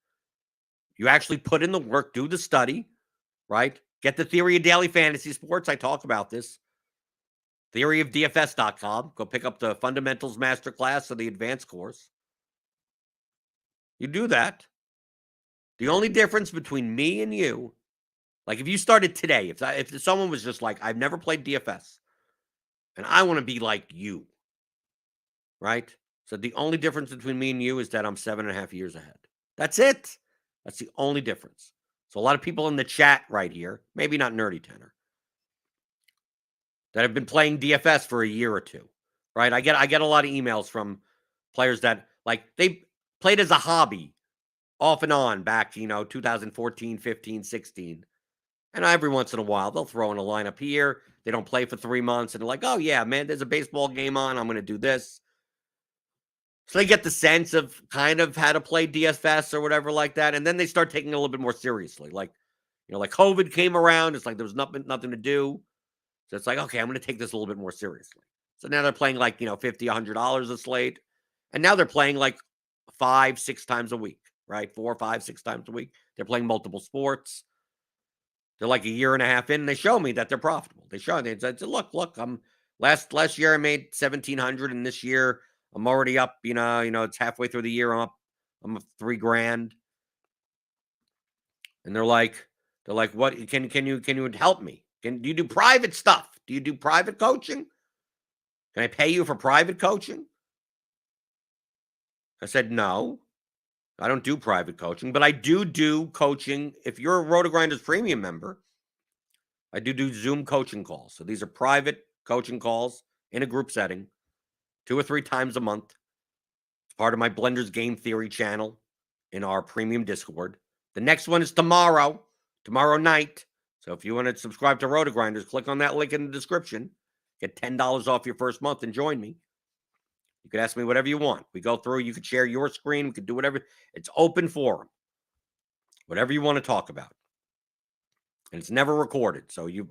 you actually put in the work, do the study, right? Get the Theory of Daily Fantasy Sports. I talk about this. Theoryofdfs.com. Go pick up the Fundamentals Masterclass or the Advanced course. You do that. The only difference between me and you, like if you started today, if someone was just like, I've never played DFS, and I want to be like you, right? So the only difference between me and you is that I'm 7.5 years ahead. That's it. That's the only difference. So a lot of people in the chat right here, maybe not Nerdy Tenor, that have been playing DFS for a year or two, right? I get a lot of emails from players that like they played as a hobby off and on back, 2014, 15, 16. And every once in a while, they'll throw in a lineup here. They don't play for 3 months and they're like, oh yeah, man, there's a baseball game on. I'm going to do this. So they get the sense of kind of how to play DFS or whatever like that. And then they start taking it a little bit more seriously. Like, like COVID came around. It's like there was nothing to do. So it's like, okay, I'm going to take this a little bit more seriously. So now they're playing like, $50, $100 a slate. And now they're playing like 5, 6 times a week, right? 4, 5, 6 times a week. They're playing multiple sports. They're like a year and a half in. And they show me that they're profitable. They show me, they said, look, I'm last year I made 1,700, and this year I'm already up, it's halfway through the year. I'm up $3,000. And they're like, what can you help me? Do you do private stuff? Do you do private coaching? Can I pay you for private coaching? I said, no, I don't do private coaching, but I do coaching. If you're a RotoGrinders premium member, I do Zoom coaching calls. So these are private coaching calls in a group setting, 2 or 3 times a month. It's part of my Blenders Game Theory channel in our premium Discord. The next one is tomorrow night. So if you want to subscribe to RotoGrinders, click on that link in the description. Get $10 off your first month and join me. You can ask me whatever you want. We go through. You could share your screen. We could do whatever. It's open forum. Whatever you want to talk about. And it's never recorded. So you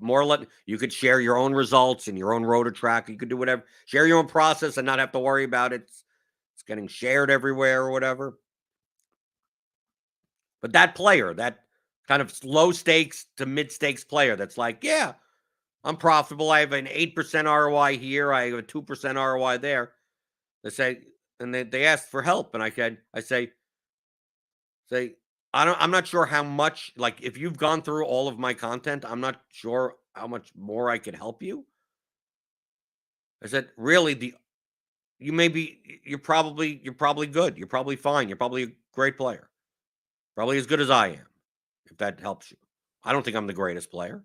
could share your own results and your own rotor track. You could do whatever. Share your own process and not have to worry about it. It's getting shared everywhere or whatever. But that player, that kind of low stakes to mid stakes player that's like, yeah, I'm profitable. I have an 8% ROI here. I have a 2% ROI there. They say, and they ask for help. And I say, Say, I'm not sure how much, like, if you've gone through all of my content, I'm not sure how much more I could help you. I said, really, you're probably good. You're probably fine. You're probably a great player. Probably as good as I am, if that helps you. I don't think I'm the greatest player. And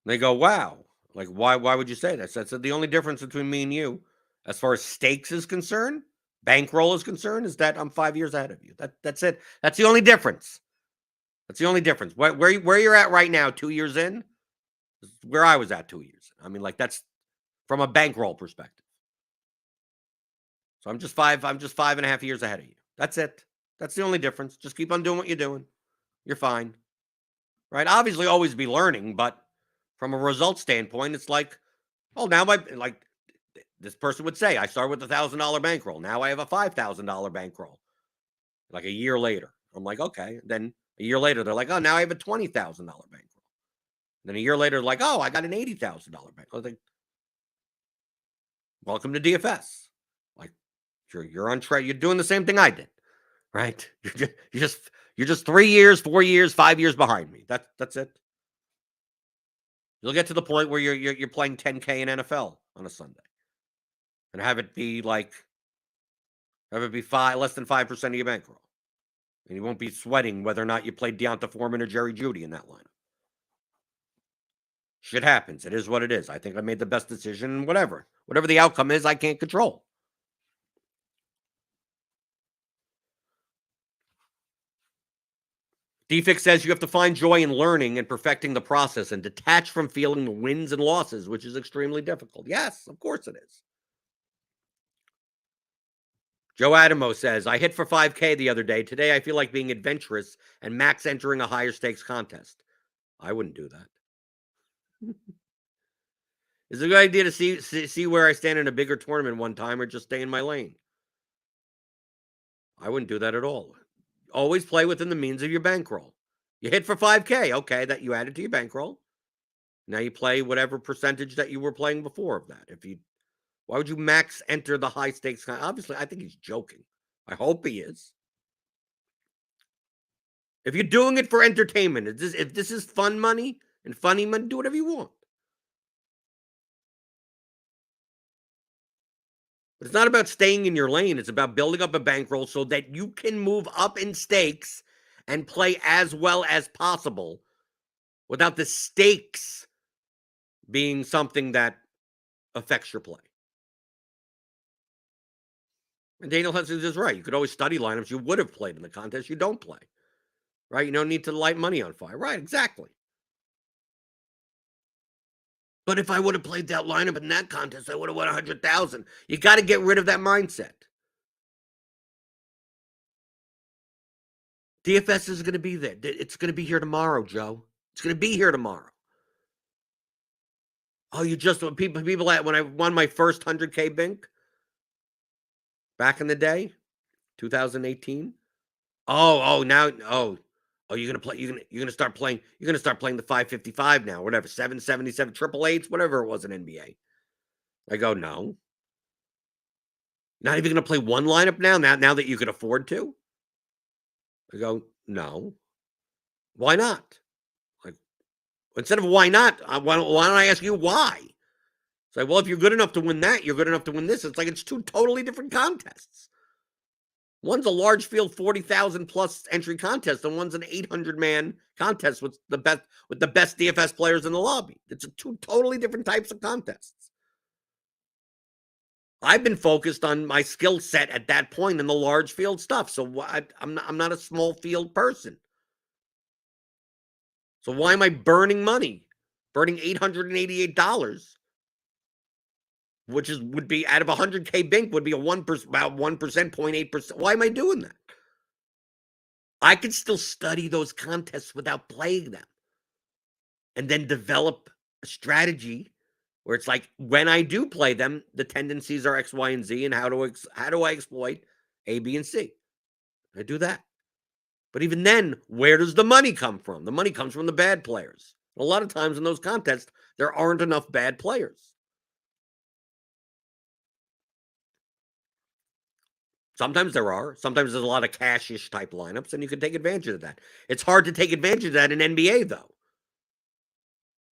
they go, wow. Like, why would you say that? So I said, the only difference between me and you, as far as stakes is concerned, bankroll is concerned, is that I'm 5 years ahead of you. That's it. That's the only difference. That's the only difference. Where you're at right now, 2 years in, is where I was at 2 years. I mean, like, that's from a bankroll perspective. So I'm just 5.5 years ahead of you. That's it. That's the only difference. Just keep on doing what you're doing. You're fine. Right? Obviously, always be learning, but from a result standpoint, it's like, oh, now this person would say, I started with $1,000 bankroll. Now I have a $5,000 bankroll. Like a year later, I'm like, okay. Then a year later, they're like, oh, now I have a $20,000 bankroll. Then a year later, like, oh, I got an $80,000 bankroll. Like, welcome to DFS. Like, you're on track. You're doing the same thing I did, right? You're just 3 years, 4 years, 5 years behind me. That's it. You'll get to the point where you're playing 10K in NFL on a Sunday, and have it be less than 5% of your bankroll, and you won't be sweating whether or not you played Deonta Foreman or Jerry Jeudy in that lineup. Shit happens. It is what it is. I think I made the best decision. Whatever the outcome is, I can't control. DFix says you have to find joy in learning and perfecting the process and detach from feeling the wins and losses, which is extremely difficult. Yes, of course it is. Joe Adamo says, I hit for 5K the other day. Today I feel like being adventurous and max entering a higher stakes contest. I wouldn't do that. Is it a good idea to see where I stand in a bigger tournament one time, or just stay in my lane? I wouldn't do that at all. Always play within the means of your bankroll. You hit for 5K, okay, that you added to your bankroll. Now you play whatever percentage that you were playing before of that. Why would you max enter the high stakes? Obviously, I think he's joking. I hope he is. If you're doing it for entertainment, if this is fun money and funny money, do whatever you want. But it's not about staying in your lane. It's about building up a bankroll so that you can move up in stakes and play as well as possible without the stakes being something that affects your play. And Daniel Hudson is right. You could always study lineups you would have played in the contest you don't play. Right? You don't need to light money on fire. Right, exactly. But if I would have played that lineup in that contest, I would have won 100,000. You got to get rid of that mindset. DFS is going to be there. It's going to be here tomorrow, Joe. It's going to be here tomorrow. Oh, people when I won my first 100K bink back in the day, 2018. You're gonna play. You're gonna start playing. You're gonna start playing the 555 now, whatever, 777, 888s, whatever it was in NBA. I go, no. Not even gonna play one lineup now. Now that you can afford to. I go, no. Why not? Like, instead of why not, why don't I ask you why? It's like, well, if you're good enough to win that, you're good enough to win this. It's like it's two totally different contests. One's a large field 40,000 plus entry contest, and one's an 800-man contest with the best DFS players in the lobby. It's two totally different types of contests. I've been focused on my skill set at that point in the large field stuff. So I'm not a small field person. So why am I burning money? Burning $888, which would be out of 100K bink, would be about 1%, 0.8%. Why am I doing that? I could still study those contests without playing them, and then develop a strategy where it's like, when I do play them, the tendencies are X, Y, and Z, and how do I exploit A, B, and C? I do that. But even then, where does the money come from? The money comes from the bad players. A lot of times in those contests, there aren't enough bad players. Sometimes there are. Sometimes there's a lot of cash-ish type lineups, and you can take advantage of that. It's hard to take advantage of that in NBA, though,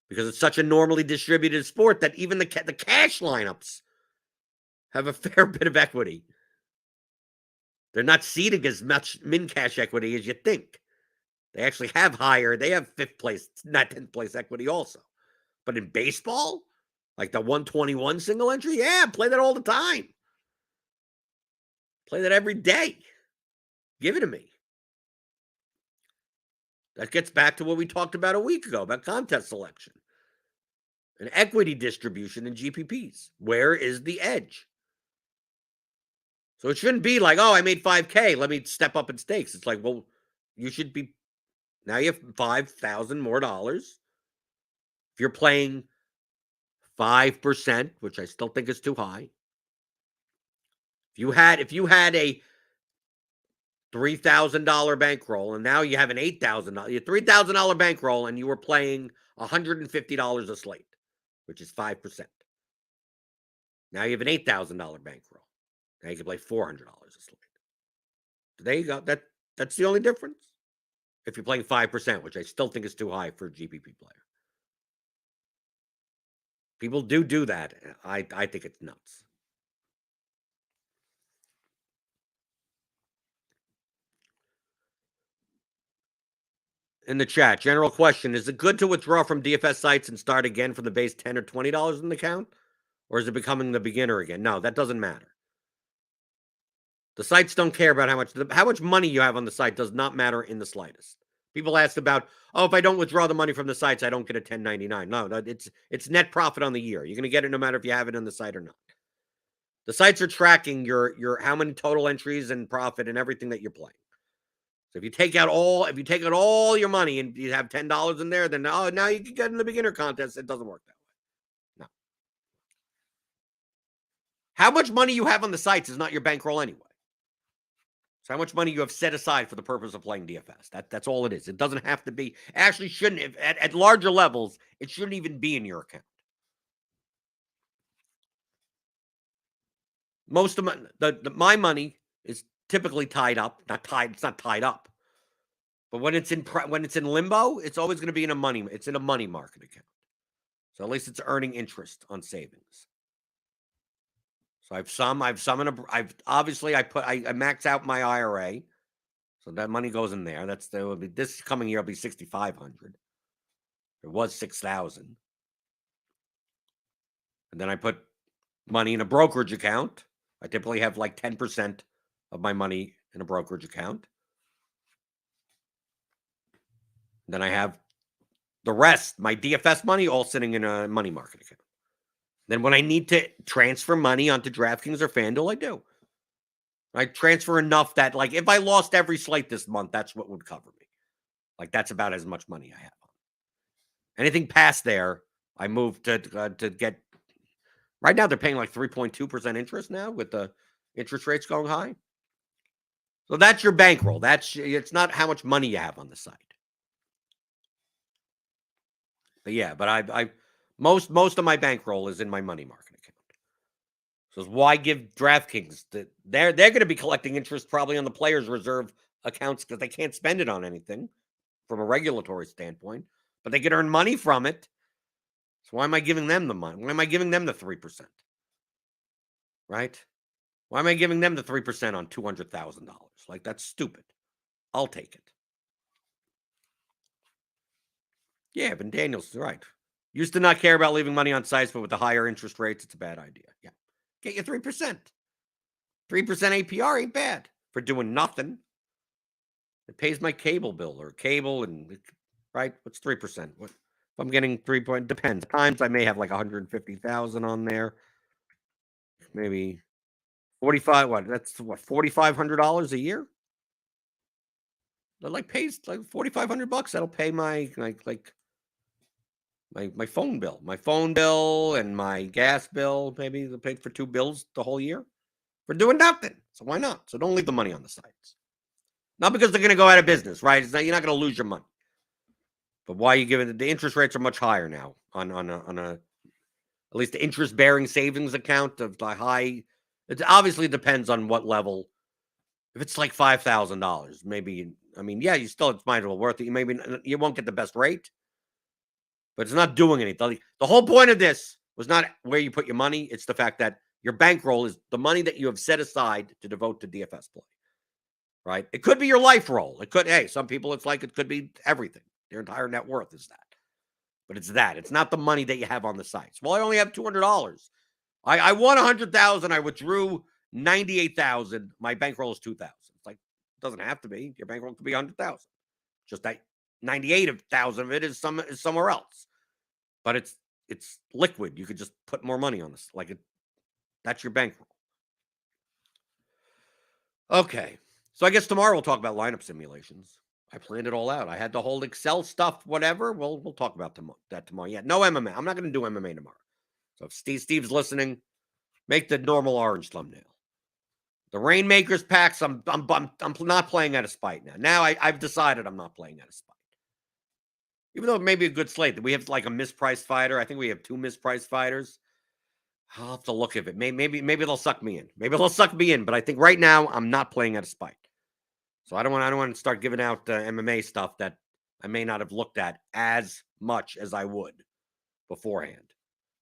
because it's such a normally distributed sport that even the cash lineups have a fair bit of equity. They're not seeding as much min cash equity as you think. They actually have higher. They have 5th place, not 10th place equity also. But in baseball, like the 121 single entry, yeah, play that all the time. Play that every day. Give it to me. That gets back to what we talked about a week ago about contest selection and equity distribution in GPPs. Where is the edge? So it shouldn't be like, oh, I made 5K. Let me step up in stakes. It's like, well, you should be, now you have $5,000 more dollars. If you're playing 5%, which I still think is too high. If you had a $3,000 bankroll and now you have an $3,000 bankroll and you were playing $150 a slate, which is 5%. Now you have an $8,000 bankroll. Now you can play $400 a slate. There you go. That's the only difference. If you're playing 5%, which I still think is too high for a GPP player. People do that. I think it's nuts. In the chat, general question, is it good to withdraw from DFS sites and start again from the base $10 or $20 in the account? Or is it becoming the beginner again? No, that doesn't matter. The sites don't care about how much money you have on the site does not matter in the slightest. People ask about, oh, if I don't withdraw the money from the sites, I don't get a 1099. No, it's net profit on the year. You're going to get it no matter if you have it on the site or not. The sites are tracking your how many total entries and profit and everything that you're playing. So if you take out all your money and you have $10 in there, then now you can get in the beginner contest. It doesn't work that way. No. How much money you have on the sites is not your bankroll anyway. So how much money you have set aside for the purpose of playing DFS. That's all it is. It doesn't have to be. Actually, shouldn't at larger levels, it shouldn't even be in your account. Most of my money is typically tied up. Not tied. It's not tied up. But when it's in limbo, it's always going to be in a money market account. So at least it's earning interest on savings. So I max out my IRA. So that money goes in there. This coming year will be $6,500. It was $6,000. And then I put money in a brokerage account. I typically have like 10% of my money in a brokerage account. Then I have the rest, my DFS money, all sitting in a money market account. Then when I need to transfer money onto DraftKings or FanDuel, I do. I transfer enough that, like, if I lost every slate this month, that's what would cover me. Like, that's about as much money I have. Anything past there, I move to get. Right now, they're paying like 3.2% interest now with the interest rates going high. So that's your bankroll. It's not how much money you have on the site. But yeah, most of my bankroll is in my money market account. So why give DraftKings they're going to be collecting interest probably on the players' reserve accounts because they can't spend it on anything from a regulatory standpoint, but they can earn money from it. So why am I giving them the money? Why am I giving them the 3%? Right? Why am I giving them the 3% on $200,000? Like, that's stupid. I'll take it. Yeah, but Daniel's right. Used to not care about leaving money on sites, but with the higher interest rates, it's a bad idea. Yeah. Get you 3%. 3% APR ain't bad for doing nothing. It pays my cable bill or cable and, right? What's 3%? What if I'm getting 3 point? Depends. Times I may have like 150,000 on there. Maybe 45. What? That's what? $4,500 a year. That like pays like $4,500. That'll pay my my phone bill and my gas bill. Maybe they'll pay for 2 bills the whole year for doing nothing. So why not? So don't leave the money on the sites. Not because they're going to go out of business, right? You're not going to lose your money. But why are you giving the interest rates are much higher now on a at least the interest bearing savings account of the high. It obviously depends on what level If it's like $5,000, maybe, I mean, yeah, it's might as well worth it. Maybe you won't get the best rate, but it's not doing anything. The whole point of this was not where you put your money. It's the fact that your bankroll is the money that you have set aside to devote to DFS play, right? It could be your life roll. It could, hey, some people, it could be everything. Their entire net worth is that. But it's that. It's not the money that you have on the sites. Well, I only have $200. I won 100,000. I withdrew 98,000. My bankroll is 2,000. It's like, it doesn't have to be. Your bankroll could be 100,000. Just that 98,000 of it is somewhere else. But it's liquid. You could just put more money on this. That's your bankroll. Okay. So I guess tomorrow we'll talk about lineup simulations. I planned it all out. I had the whole Excel stuff, whatever. We'll talk about that tomorrow. Yeah, no MMA. I'm not going to do MMA tomorrow. So if Steve's listening, make the normal orange thumbnail. The Rainmakers packs, I'm not playing out of spite now. Now I've decided I'm not playing out of spite. Even though it may be a good slate. We have like a mispriced fighter. I think we have 2 mispriced fighters. I'll have to look at it. Maybe they'll suck me in. Maybe they'll suck me in. But I think right now I'm not playing out of spite. So I don't want to start giving out MMA stuff that I may not have looked at as much as I would beforehand.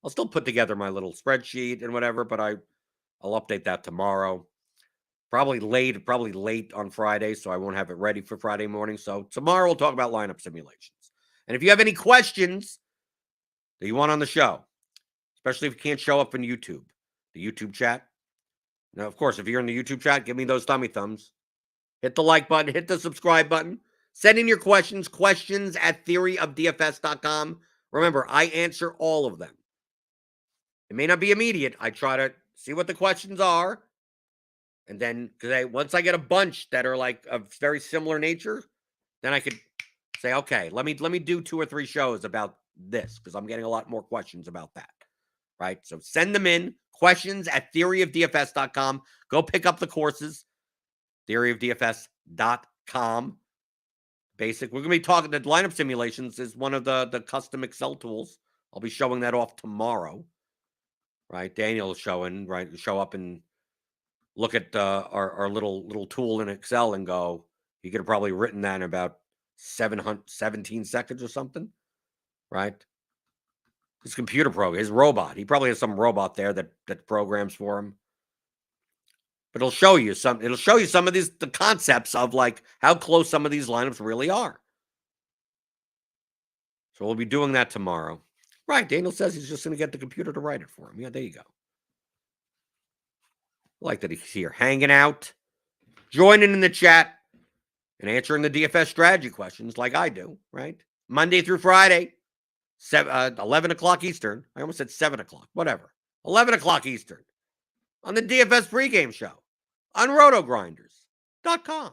I'll still put together my little spreadsheet and whatever, but I'll update that tomorrow. Probably late on Friday, so I won't have it ready for Friday morning. So tomorrow we'll talk about lineup simulations. And if you have any questions that you want on the show, especially if you can't show up in YouTube, the YouTube chat. Now, of course, if you're in the YouTube chat, give me those tummy thumbs. Hit the like button, hit the subscribe button. Send in your questions at theoryofdfs.com. Remember, I answer all of them. It may not be immediate. I try to see what the questions are. And then, once I get a bunch that are like of very similar nature, then I could say, okay, let me do 2 or 3 shows about this, because I'm getting a lot more questions about that. Right? So send them in. Questions at theoryofdfs.com. Go pick up the courses. Theoryofdfs.com. Basic. We're going to be talking, the lineup simulations is one of the custom Excel tools. I'll be showing that off tomorrow. Right? Daniel will show up and look at our little tool in Excel and go, he could have probably written that in about 17 seconds or something. Right? His computer program, his robot. He probably has some robot there that programs for him. But it'll show you some of the concepts of like how close some of these lineups really are. So we'll be doing that tomorrow. Right. Daniel says he's just going to get the computer to write it for him. Yeah, there you go. I like that he's here hanging out, joining in the chat, and answering the DFS strategy questions like I do, right? Monday through Friday, 11 o'clock Eastern. I almost said 7 o'clock. Whatever. 11 o'clock Eastern. On the DFS pregame show on RotoGrinders.com.